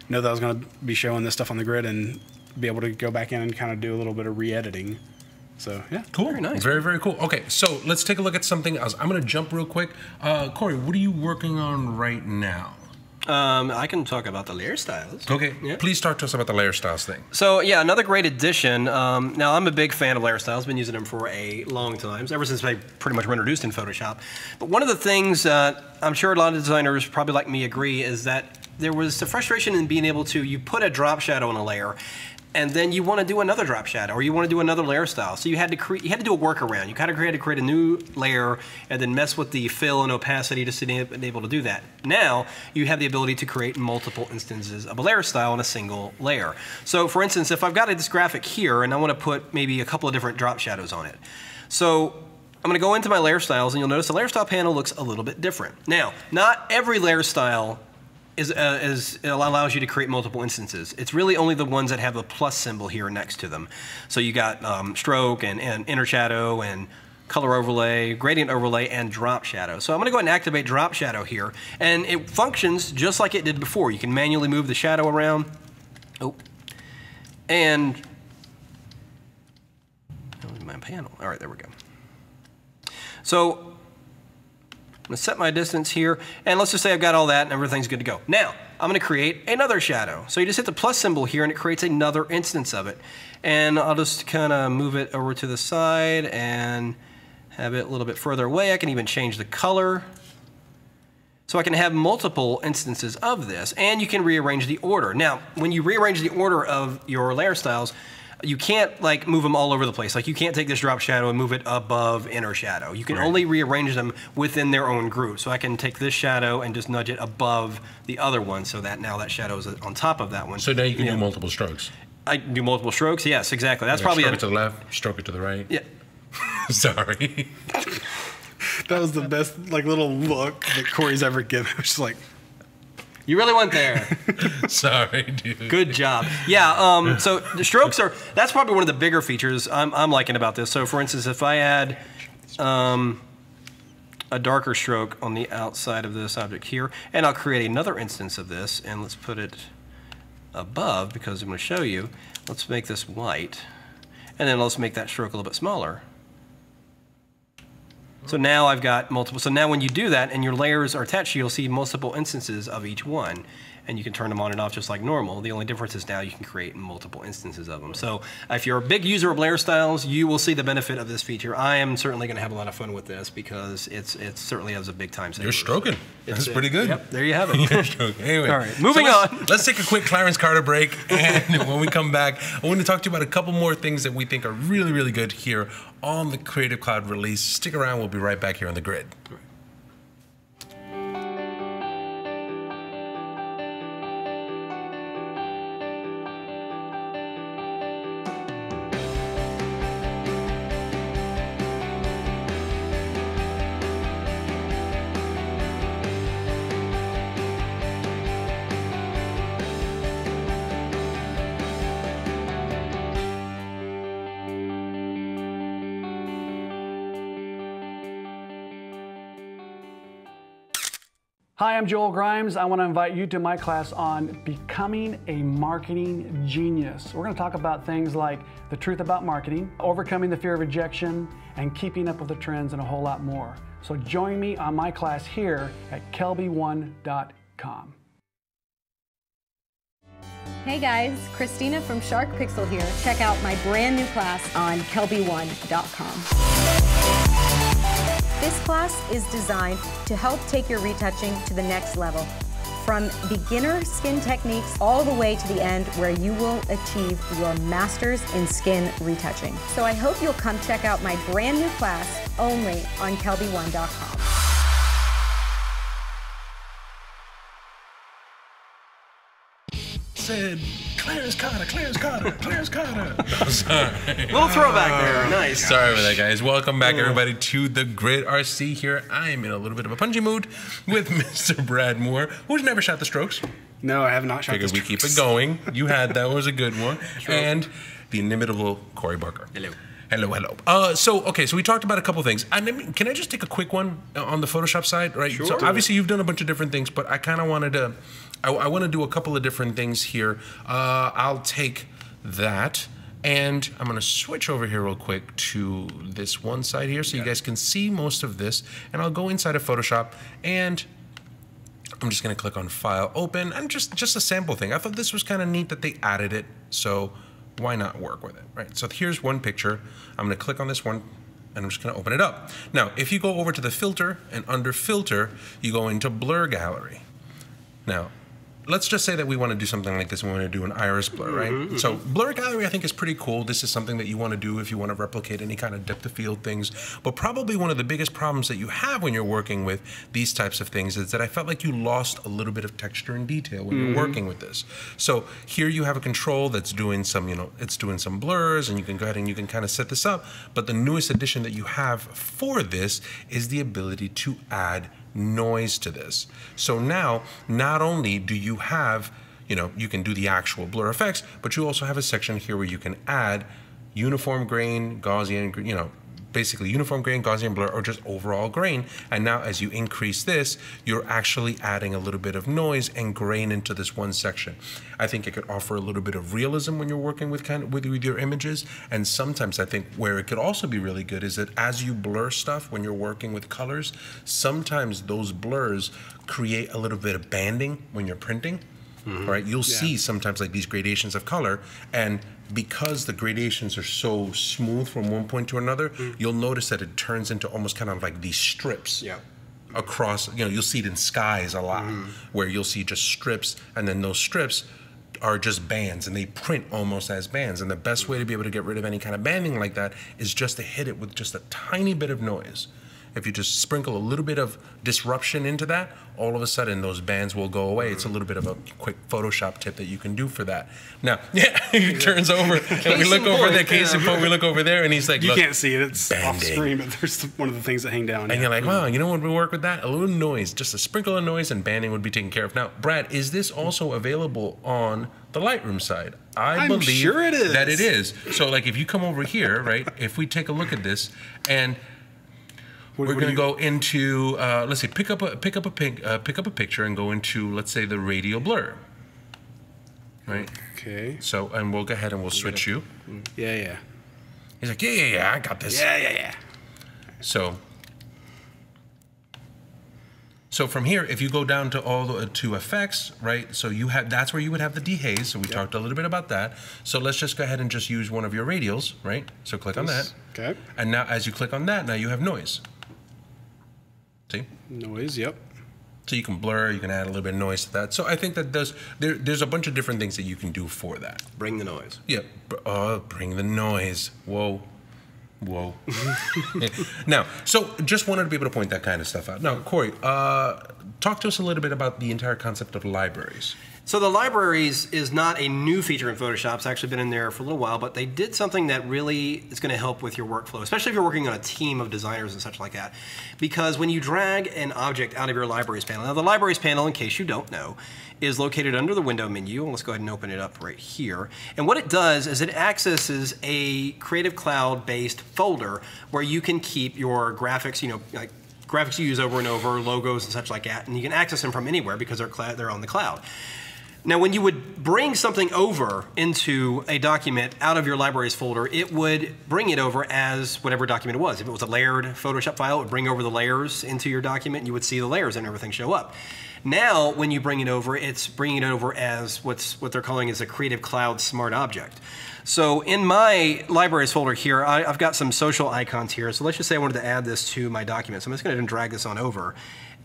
know that I was going to be showing this stuff on the grid and be able to go back in and kind of do a little bit of re-editing. So yeah, cool, very nice, very, very cool. Okay, so let's take a look at something else. I'm going to jump real quick. Corey, what are you working on right now? I can talk about the layer styles. Okay, please talk to us about the layer styles thing. So yeah, another great addition. Now I'm a big fan of layer styles. Been using them for a long time, ever since I pretty much were introduced in Photoshop. But one of the things I'm sure a lot of designers probably like me agree is that there was a frustration in being able to, you put a drop shadow on a layer, and then you want to do another drop shadow, or you want to do another layer style. So you had to do a workaround. You kind of had to create a new layer and then mess with the fill and opacity to be able to do that. Now you have the ability to create multiple instances of a layer style in a single layer. So for instance, if I've got this graphic here and I want to put maybe a couple of different drop shadows on it. So I'm going to go into my layer styles, and you'll notice the layer style panel looks a little bit different. Now, not every layer style allows you to create multiple instances. It's really only the ones that have a plus symbol here next to them. So you got stroke and inner shadow and color overlay, gradient overlay, and drop shadow. So I'm going to go ahead and activate drop shadow here, and it functions just like it did before. You can manually move the shadow around. And my panel. All right, there we go. So I'm going to set my distance here, and let's just say I've got all that and everything's good to go. Now, I'm going to create another shadow. So you just hit the plus symbol here and it creates another instance of it. And I'll just kind of move it over to the side and have it a little bit further away. I can even change the color. So I can have multiple instances of this, and you can rearrange the order. Now, when you rearrange the order of your layer styles, you can't move them all over the place. You can't take this drop shadow and move it above inner shadow. You can only rearrange them within their own group. So I can take this shadow and just nudge it above the other one, so that now that shadow is on top of that one. So now you can do multiple strokes. I can do multiple strokes. Yes, exactly. That's probably stroke it to the left, stroke it to the right. Yeah. Sorry. That was the best little look that Corey's ever given. It was just like, you really went there. Sorry, dude. Good job. Yeah, so the strokes that's probably one of the bigger features I'm liking about this. So for instance, if I add a darker stroke on the outside of this object here, and I'll create another instance of this, and let's put it above because I'm going to show you. Let's make this white, and then let's make that stroke a little bit smaller. So now I've got multiple. So now when you do that and your layers are attached, you'll see multiple instances of each one, and you can turn them on and off just like normal. The only difference is now you can create multiple instances of them. So if you're a big user of layer styles, you will see the benefit of this feature. I am certainly going to have a lot of fun with this because it certainly has a big time saver. You're stroking. That's pretty good. Yep, there you have it. You're stroking. Anyway, all right, moving on. Let's take a quick Clarence Carter break, and when we come back, I want to talk to you about a couple more things that we think are really, really good here on the Creative Cloud release. Stick around. We'll be right back here on the grid. Hi, I'm Joel Grimes. I want to invite you to my class on becoming a marketing genius. We're going to talk about things like the truth about marketing, overcoming the fear of rejection, and keeping up with the trends, and a whole lot more. So join me on my class here at KelbyOne.com. Hey guys, Christina from Shark Pixel here. Check out my brand new class on KelbyOne.com. This class is designed to help take your retouching to the next level. From beginner skin techniques all the way to the end where you will achieve your master's in skin retouching. So I hope you'll come check out my brand new class only on KelbyOne.com. Said Clarence Carter, Clarence Carter, Clarence Carter. Oh, sorry. Little throwback there. Nice. Sorry for that, guys. Welcome back, everybody, to the Grid RC here. I am in a little bit of a punchy mood with Mr. Brad Moore, who's never shot the strokes. No, I have not shot the strokes. Figured we keep it going. You had that was a good one. Sure. And the inimitable Corey Barker. Hello. Hello, hello. So we talked about a couple things. And can I just take a quick one on the Photoshop side, right? Sure. So obviously you've done a bunch of different things, but I kind of wanted to, I want to do a couple of different things here. I'll take that, and I'm going to switch over here real quick to this one side here so you guys can see most of this. And I'll go inside of Photoshop, and I'm just going to click on File, Open, and just a sample thing. I thought this was kind of neat that they added it, so why not work with it, right? So here's one picture. I'm going to click on this one, and I'm just going to open it up. Now, if you go over to the filter, and under filter, you go into Blur Gallery. Now, let's just say that we want to do something like this and we want to do an iris blur, right? So Blur Gallery I think is pretty cool. This is something that you want to do if you want to replicate any kind of depth of field things. But probably one of the biggest problems that you have when you're working with these types of things is that I felt like you lost a little bit of texture and detail when you're working with this. So here you have a control that's doing some, it's doing some blurs, and you can go ahead and you can kind of set this up. But the newest addition that you have for this is the ability to add noise to this. So now, not only do you have, you can do the actual blur effects, but you also have a section here where you can add uniform grain, Gaussian, basically uniform grain, Gaussian blur, or just overall grain. And now as you increase this, you're actually adding a little bit of noise and grain into this one section. I think it could offer a little bit of realism when you're working with with your images. And sometimes I think where it could also be really good is that as you blur stuff when you're working with colors, sometimes those blurs create a little bit of banding when you're printing. Right, you'll see sometimes like these gradations of color, and because the gradations are so smooth from one point to another, you'll notice that it turns into almost kind of like these strips across. You'll see it in skies a lot, where you'll see just strips, and then those strips are just bands, and they print almost as bands. And the best way to be able to get rid of any kind of banding like that is just to hit it with just a tiny bit of noise. If you just sprinkle a little bit of disruption into that, all of a sudden those bands will go away. It's a little bit of a quick Photoshop tip that you can do for that. Now, he turns over and we look over there, case in point, we look over there, and he's like, you can't see it, it's banding off screen, but there's one of the things that hang down. And you're like, wow, you know what would work with that? A little noise, just a sprinkle of noise, and banding would be taken care of. Now, Brad, is this also available on the Lightroom side? I believe sure it is. that it is. So like if you come over here, right, if we take a look at this, and we're going to go into, let's say, pick up a picture and go into, let's say, the radial blur, right? Okay. So, and we'll go ahead and we'll switch you. Yeah. He's like, yeah, I got this. Yeah. So from here, if you go down to all the to effects, right? So you have, that's where you would have the dehaze. So we talked a little bit about that. So let's just go ahead and just use one of your radials, right? So click on that. Okay. And now, as you click on that, now you have noise. See? Noise, yep. So you can blur, you can add a little bit of noise to that. So I think that there's a bunch of different things that you can do for that. Bring the noise. Yep. Bring the noise. Whoa. Now, so just wanted to be able to point that kind of stuff out. Now, Corey, talk to us a little bit about the entire concept of libraries. So the libraries is not a new feature in Photoshop. It's actually been in there for a little while, but they did something that really is going to help with your workflow, especially if you're working on a team of designers and such like that. Because when you drag an object out of your libraries panel, now the libraries panel, in case you don't know, is located under the window menu. Let's go ahead and open it up right here. And what it does is it accesses a Creative Cloud-based folder where you can keep your graphics, like graphics you use over and over, logos and such like that, and you can access them from anywhere because they're on the cloud. Now, when you would bring something over into a document out of your libraries folder, it would bring it over as whatever document it was. If it was a layered Photoshop file, it would bring over the layers into your document, and you would see the layers and everything show up. Now, when you bring it over, it's bringing it over as what they're calling is a Creative Cloud Smart Object. So in my libraries folder here, I've got some social icons here. So let's just say I wanted to add this to my document. So I'm just going to drag this on over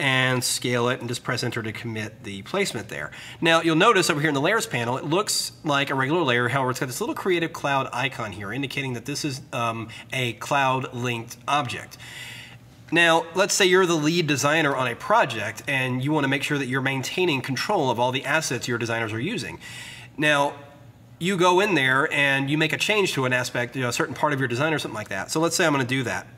and scale it and just press enter to commit the placement there. Now you'll notice over here in the layers panel, it looks like a regular layer. However, it's got this little Creative Cloud icon here indicating that this is a cloud linked object. Now, let's say you're the lead designer on a project and you want to make sure that you're maintaining control of all the assets your designers are using. Now, you go in there and you make a change to an aspect, a certain part of your design or something like that. So let's say I'm going to do that.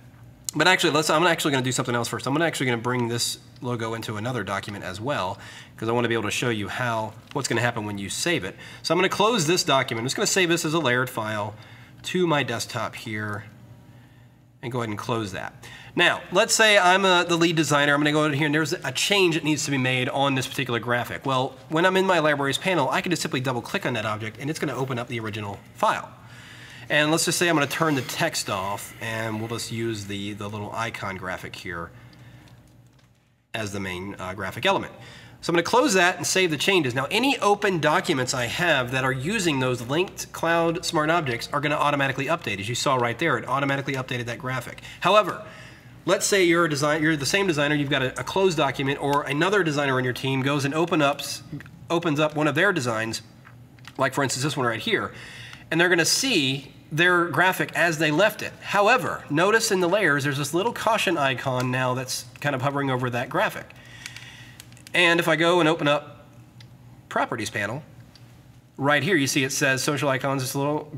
But actually, I'm actually going to do something else first. I'm actually going to bring this logo into another document as well, because I want to be able to show you what's going to happen when you save it. So I'm going to close this document. I'm just going to save this as a layered file to my desktop here and go ahead and close that. Now, let's say I'm the lead designer. I'm going to go in here and there's a change that needs to be made on this particular graphic. Well, when I'm in my libraries panel, I can just simply double click on that object and it's going to open up the original file. And let's just say I'm going to turn the text off and we'll just use the little icon graphic here as the main graphic element. So I'm going to close that and save the changes. Now, any open documents I have that are using those linked cloud smart objects are going to automatically update. As you saw right there, it automatically updated that graphic. However, let's say you're the same designer, you've got a closed document, or another designer on your team goes and opens up one of their designs, like for instance this one right here, and they're going to see their graphic as they left it. However, notice in the layers there's this little caution icon now that's kind of hovering over that graphic. And if I go and open up Properties panel, right here you see it says social icons, this little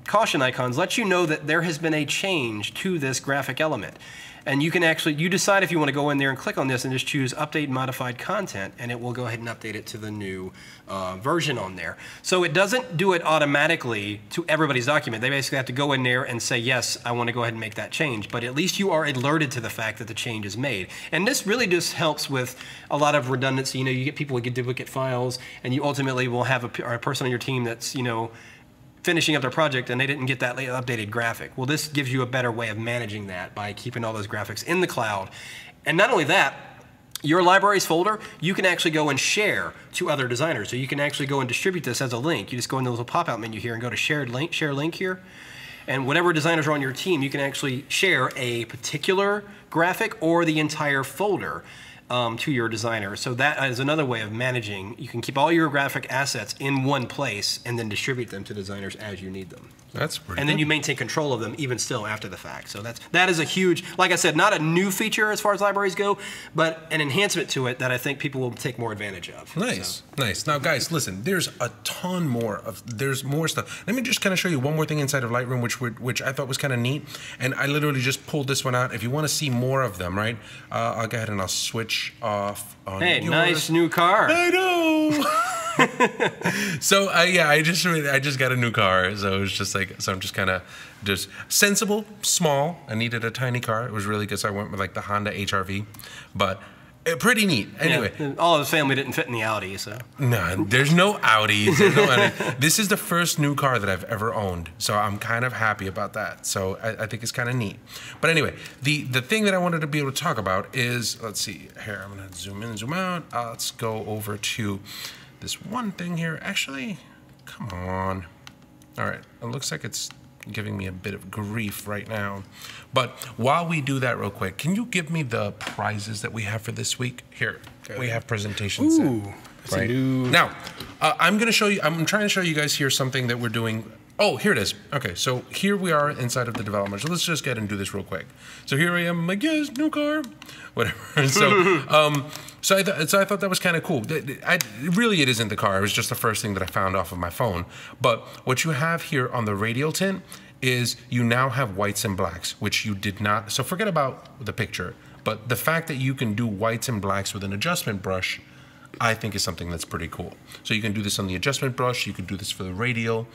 caution icons lets you know that there has been a change to this graphic element. And you can you decide if you want to go in there and click on this and just choose Update Modified Content, and it will go ahead and update it to the new version on there. So it doesn't do it automatically to everybody's document. They basically have to go in there and say, yes, I want to go ahead and make that change. But at least you are alerted to the fact that the change is made. And this really just helps with a lot of redundancy. You get people who get duplicate files, and you ultimately will have a person on your team that's, finishing up their project and they didn't get that updated graphic. Well, this gives you a better way of managing that by keeping all those graphics in the cloud. And not only that, your libraries folder, you can actually go and share to other designers. So you can actually go and distribute this as a link. You just go in the little pop-out menu here and go to share link here. And whatever designers are on your team, you can actually share a particular graphic or the entire folder to your designer. So that is another way of managing. You can keep all your graphic assets in one place and then distribute them to designers as you need them. That's pretty And then good. you maintain control of them even still after the fact. So that is a huge, like I said, not a new feature as far as libraries go, but an enhancement to it that I think people will take more advantage of. Nice, nice. Now, guys, listen. There's a ton more there's more stuff. Let me just kind of show you one more thing inside of Lightroom, which I thought was kind of neat. And I literally just pulled this one out. If you want to see more of them, right? I'll go ahead and I'll switch off on Hey, yours. nice new car. I know. So yeah, I just got a new car, so it's just like, so I'm just kind of just sensible, small. I needed a tiny car. It was really good, so I went with like the Honda HR-V, but pretty neat. Anyway, Yeah, all of his family didn't fit in the Audi, so. no, there's no Audis. There's no Audi. This is the first new car that I've ever owned, so I'm kind of happy about that. So I think it's kind of neat. But anyway, the thing that I wanted to be able to talk about is, let's see here. I'm gonna zoom in, zoom out. Let's go over to this one thing here. Actually, come on. All right, it looks like it's giving me a bit of grief right now. But while we do that real quick, can you give me the prizes that we have for this week? Here, we have presentations. Ooh, that's a new... Now, I'm gonna show you, I'm trying to show you guys here something that we're doing. Oh, here it is. Okay, so here we are inside of the development. So let's just get and do this real quick. So here I am, I'm like, yes, new car, whatever. So, so I thought that was kind of cool. Really, it isn't the car. It was just the first thing that I found off of my phone. But what you have here on the radial tint is you now have whites and blacks, which you did not. So forget about the picture. But the fact that you can do whites and blacks with an adjustment brush, I think is something that's pretty cool. So you can do this on the adjustment brush. You can do this for the radial.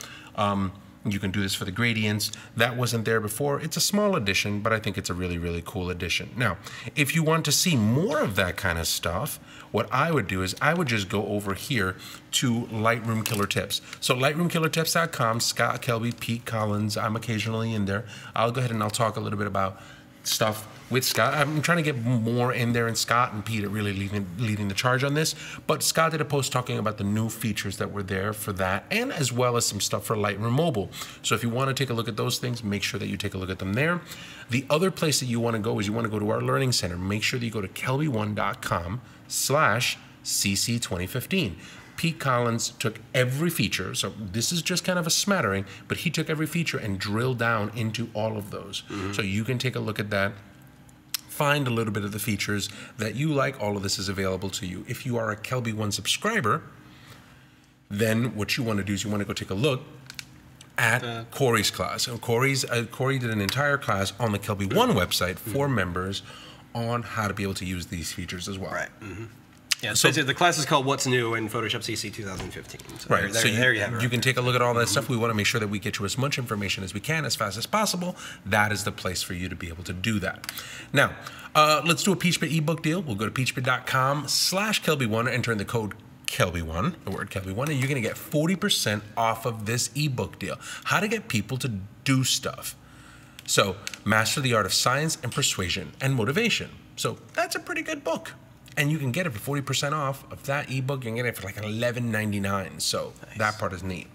You can do this for the gradients. That wasn't there before. It's a small addition, but I think it's a really, really cool addition. Now, if you want to see more of that kind of stuff, what I would do is I would just go over here to Lightroom Killer Tips. So lightroomkillertips.com, Scott, Kelby, Pete Collins, I'm occasionally in there. I'll go ahead and I'll talk a little bit about stuff with Scott. I'm trying to get more in there, and Scott and Pete are really leading the charge on this. But Scott did a post talking about the new features that were there for that, and as well as some stuff for Lightroom Mobile. So if you want to take a look at those things, make sure that you take a look at them there. The other place that you want to go is you want to go to our Learning Center. Make sure that you go to KelbyOne.com/CC2015. Pete Collins took every feature, so this is just kind of a smattering, but he took every feature and drilled down into all of those. So you can take a look at that, find a little bit of the features that you like. All of this is available to you. If you are a KelbyOne subscriber, then what you want to do is you want to go take a look at Corey's class. And Corey did an entire class on the KelbyOne website for members on how to be able to use these features as well. Right. Yeah, so the class is called What's New in Photoshop CC 2015. So right, so there you have it. You can take a look at all that stuff. We want to make sure that we get you as much information as we can, as fast as possible. That is the place for you to be able to do that. Now, let's do a PeachBit ebook deal. We'll go to peachbit.com/KelbyOne, enter in the code KelbyOne, the word KelbyOne, and you're going to get 40% off of this ebook deal. How to get people to do stuff. So, Master the Art of Science and Persuasion and Motivation. So, that's a pretty good book. And you can get it for 40% off of that ebook. You can get it for like $11.99. So that part is neat.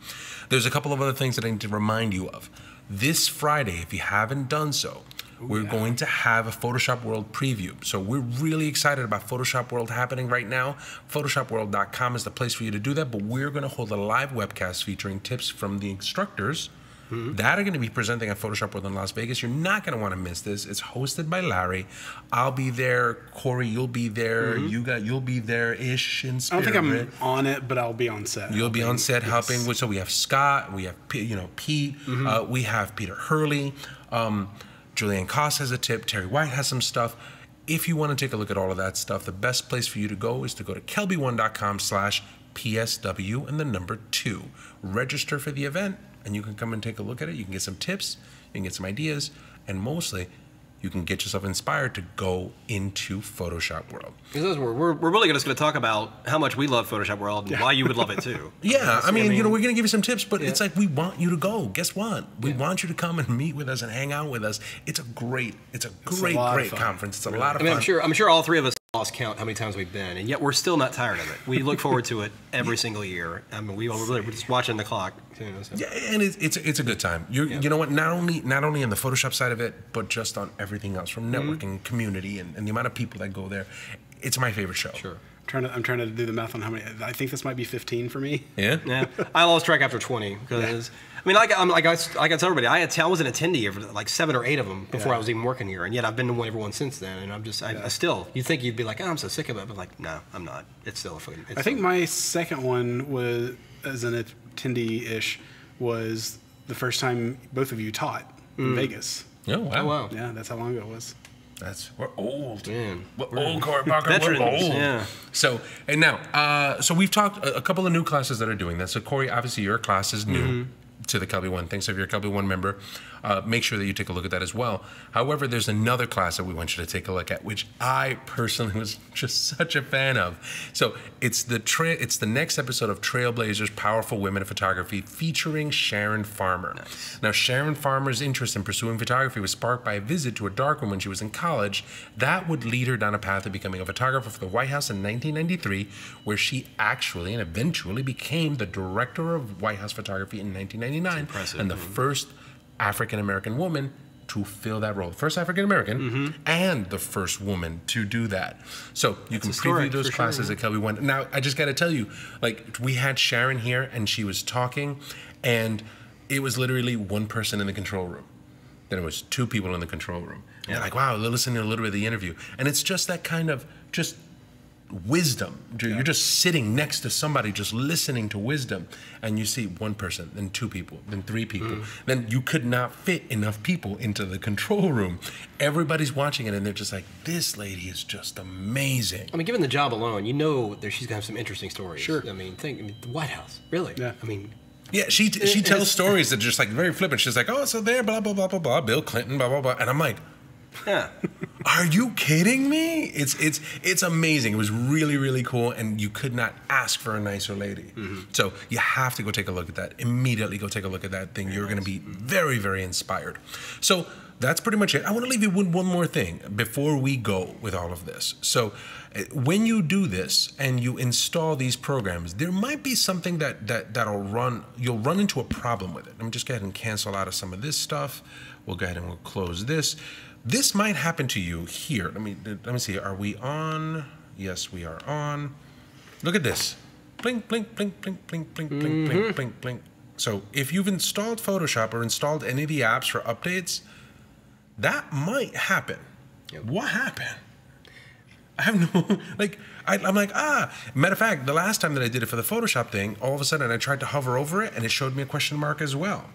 There's a couple of other things that I need to remind you of. This Friday, if you haven't done so, we're going to have a Photoshop World preview. So we're really excited about Photoshop World happening right now. PhotoshopWorld.com is the place for you to do that. But we're going to hold a live webcast featuring tips from the instructors that are going to be presenting at Photoshop World in Las Vegas. You're not going to want to miss this. It's hosted by Larry. I'll be there. Corey, you'll be there. You'll be there-ish in spirit. I don't think I'm on it, but I'll be on set. You'll be on set helping. So we have Scott. We have Pete. We have Peter Hurley. Julianne Koss has a tip. Terry White has some stuff. If you want to take a look at all of that stuff, the best place for you to go is to go to KelbyOne.com/PSW and the number 2. Register for the event, and you can come and take a look at it. You can get some tips, you can get some ideas, and mostly you can get yourself inspired to go into Photoshop World. Because we're really just going to talk about how much we love Photoshop World and why you would love it too. Yeah, I mean, we're going to give you some tips, but it's like we want you to go. Guess what? We want you to come and meet with us and hang out with us. It's a great conference. It's a lot of fun. I'm sure all three of us lost count how many times we've been, and yet we're still not tired of it. We look forward to it every single year. I mean, we're just watching the clock. So. Yeah, and it's a good time. You know what? Not only in the Photoshop side of it, but just on everything else, from networking, community, and the amount of people that go there. It's my favorite show. Sure. I'm trying to do the math on how many. I think this might be 15 for me. Yeah. Yeah. I lost track after 20 because I mean, I tell everybody, I was an attendee of like 7 or 8 of them before I was even working here, and yet I've been to every one since then. And I still, you'd think you'd be like, oh, I'm so sick of it, but like, no, I'm not. It's still a fucking. I think my second one was as an attendee-ish was the first time both of you taught in Vegas. Oh wow. Oh, wow. Yeah, that's how long ago it was. We're old. Man. We're old, Corey Parker. Veterans. We're old. Yeah. So, and now, so we've talked a couple of new classes that are doing that. So, Corey, obviously your class is new to the KelbyOne thing. So, if you're a KelbyOne member, make sure that you take a look at that as well. However, there's another class that we want you to take a look at, which I personally was just such a fan of. So, it's the next episode of Trailblazers, Powerful Women in Photography, featuring Sharon Farmer. Nice. Now, Sharon Farmer's interest in pursuing photography was sparked by a visit to a darkroom when she was in college. That would lead her down a path of becoming a photographer for the White House in 1993, where she actually and eventually became the director of White House photography in 1999, and the first African-American woman to fill that role. First African-American and the first woman to do that. So you can preview those classes at KelbyOne. Now, I just got to tell you, like, we had Sharon here and she was talking, and it was literally one person in the control room. Then it was 2 people in the control room. And they're like, wow, they're listening to a little bit of the interview. And it's just that kind of just wisdom. You're just sitting next to somebody just listening to wisdom, and you see 1 person, then 2 people, then 3 people. Then you could not fit enough people into the control room. Everybody's watching it and they're just like, this lady is just amazing. I mean, given the job alone, you know that she's gonna have some interesting stories. Sure. I mean, the White House, really. Yeah. I mean, Yeah, she tells stories that are just like very flippant. She's like, oh, so there, blah, blah, blah, blah, blah, Bill Clinton, blah, blah, blah. And I'm like, yeah. Are you kidding me? It's amazing. It was really, really cool, and you could not ask for a nicer lady. So you have to go take a look at that. Immediately go take a look at that thing. You're going to be very, very inspired. So that's pretty much it. I want to leave you with one more thing before we go with all of this. So when you do this and you install these programs, there might be something you'll run into a problem with it. Let me just go ahead and cancel out of some of this stuff. We'll go ahead and we'll close this. This might happen to you here. Let me see. Are we on? Yes, we are on. Look at this. Blink, blink, blink, blink, blink, blink, blink, blink, blink, blink. So if you've installed Photoshop or installed any of the apps for updates, that might happen. What happened? I have no, I'm like, Matter of fact, the last time that I did it for the Photoshop thing, all of a sudden I tried to hover over it and it showed me a question mark as well.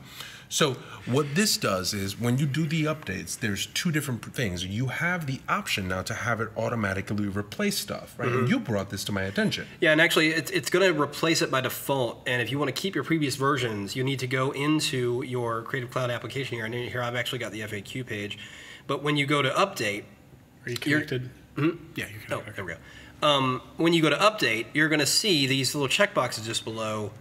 So what this does is when you do the updates, there's two different things. You have the option now to have it automatically replace stuff, right? And you brought this to my attention. Yeah, and actually it's going to replace it by default. And if you want to keep your previous versions, you need to go into your Creative Cloud application here. And here I've actually got the FAQ page. But when you go to update... Are you connected? Yeah, you're connected. Oh, there we go. When you go to update, you're going to see these little checkboxes just below.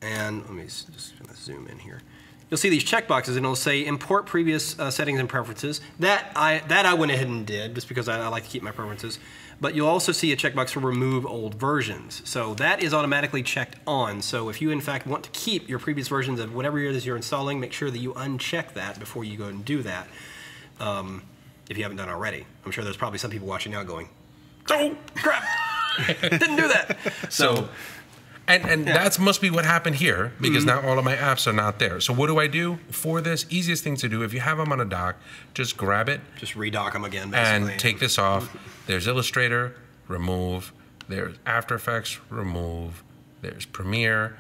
And let me just zoom in here. You'll see these checkboxes, and it'll say import previous settings and preferences. That I went ahead and did just because I like to keep my preferences. But you'll also see a checkbox for remove old versions. So that is automatically checked on. So if you in fact want to keep your previous versions of whatever it is you're installing, make sure that you uncheck that before you go and do that. If you haven't done already. I'm sure there's probably some people watching now going, oh crap, didn't do that. So. And that must be what happened here, because now all of my apps are not there. So what do I do for this? Easiest thing to do, if you have them on a dock, just grab it. Just redock them again, basically. And take this off. There's Illustrator, remove. There's After Effects, remove. There's Premiere.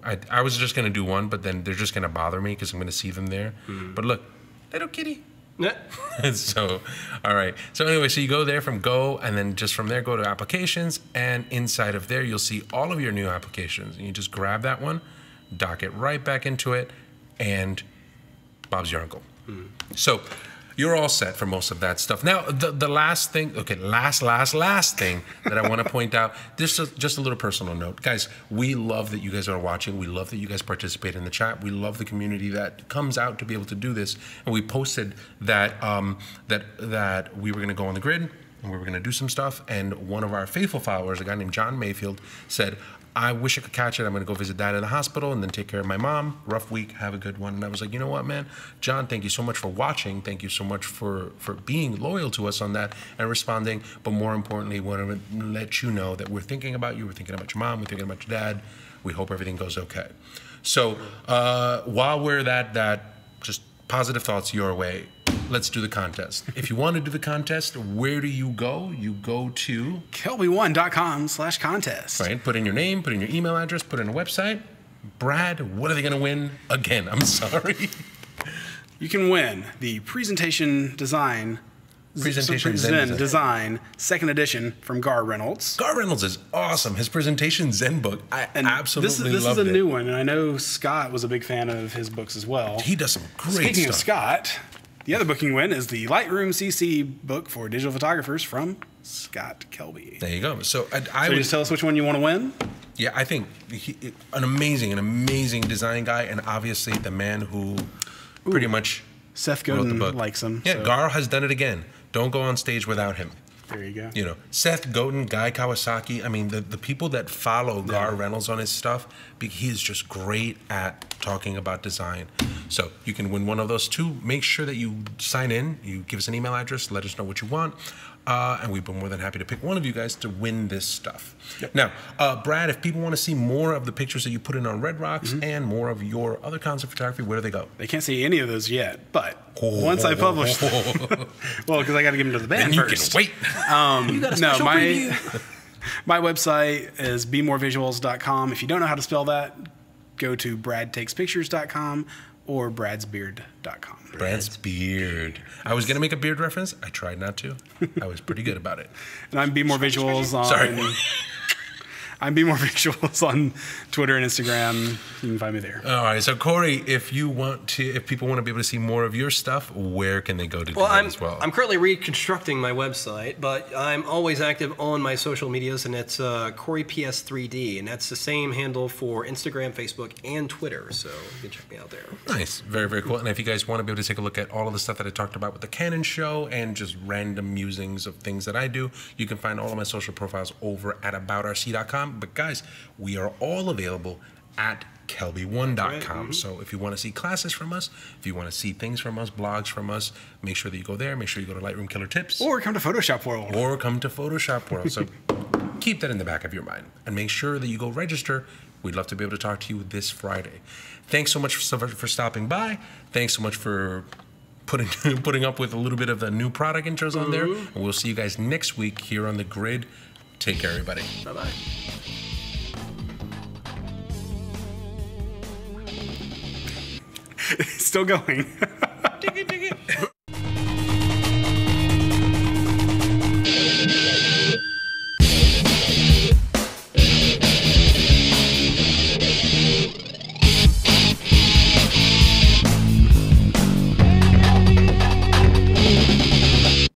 I was just going to do one, but then they're just going to bother me because I'm going to see them there. But look, little kitty. So, all right. So anyway, so you go there from Go, and then just from there go to Applications, and inside of there you'll see all of your new applications. And you just grab that one, dock it right back into it, and Bob's your uncle. So you're all set for most of that stuff. Now, the last thing, okay, last thing that I want to point out, just a little personal note. Guys, we love that you guys are watching. We love that you guys participate in the chat. We love the community that comes out to be able to do this. And we posted that, that we were going to go on the grid and we were going to do some stuff. And one of our faithful followers, a guy named John Mayfield, said, I wish I could catch it. I'm going to go visit Dad in the hospital and then take care of my mom. Rough week. Have a good one. And I was like, you know what, man? John, thank you so much for watching. Thank you so much for being loyal to us on that and responding. But more importantly, we want to let you know that we're thinking about you. We're thinking about your mom. We're thinking about your dad. We hope everything goes okay. So while we're that just positive thoughts your way, let's do the contest. If you want to do the contest, where do you go? You go to KelbyOne.com/contest. Right. Put in your name, put in your email address, put in a website. Brad, what are they going to win? Again, I'm sorry. You can win the Presentation Zen Design Second Edition from Gar Reynolds. Gar Reynolds is awesome. His Presentation Zen book, I absolutely loved it. This is a new one, and I know Scott was a big fan of his books as well. He does some great stuff. Speaking of Scott, the other book you win is the Lightroom CC book for digital photographers from Scott Kelby. There you go. So So just tell us which one you want to win. Yeah, I think an amazing design guy, and obviously the man who pretty much Seth Godin likes him. Yeah, so. Gar has done it again. Don't go on stage without him. There you go. You know, Seth Godin, Guy Kawasaki. I mean, the people that follow Gar Reynolds on his stuff, he is just great at talking about design. So you can win one of those two. Make sure that you sign in. You give us an email address. Let us know what you want. And we've been more than happy to pick one of you guys to win this stuff. Yep. Now, Brad, if people want to see more of the pictures that you put in on Red Rocks and more of your other kinds of photography, where do they go? They can't see any of those yet, but once I publish them, well, because I got to give them to the band first. You can wait. You got a special preview. My website is bemorevisuals.com. If you don't know how to spell that, go to bradtakespictures.com or bradsbeard.com. Brad's beard. I was going to make a beard reference. I tried not to. I was pretty good about it. And I'm Be More Visuals on... Sorry. I'm Be More Visuals on Twitter and Instagram. You can find me there. All right. So Corey, if people want to be able to see more of your stuff, where can they go to do that as well? I'm currently reconstructing my website, but I'm always active on my social medias, and it's CoreyPS3D, and that's the same handle for Instagram, Facebook, and Twitter. So you can check me out there. Nice. Very, very cool. And if you guys want to be able to take a look at all of the stuff that I talked about with the Canon show and just random musings of things that I do, you can find all of my social profiles over at aboutrc.com. But guys, we are all available at KelbyOne.com. So if you want to see classes from us, if you want to see things from us, blogs from us, make sure that you go there. Make sure you go to Lightroom Killer Tips. Or come to Photoshop World. So keep that in the back of your mind. And make sure that you go register. We'd love to be able to talk to you this Friday. Thanks so much for stopping by. Thanks so much for putting up with a little bit of the new product intros on there. And we'll see you guys next week here on The Grid. Take care, everybody. Bye-bye. Still going.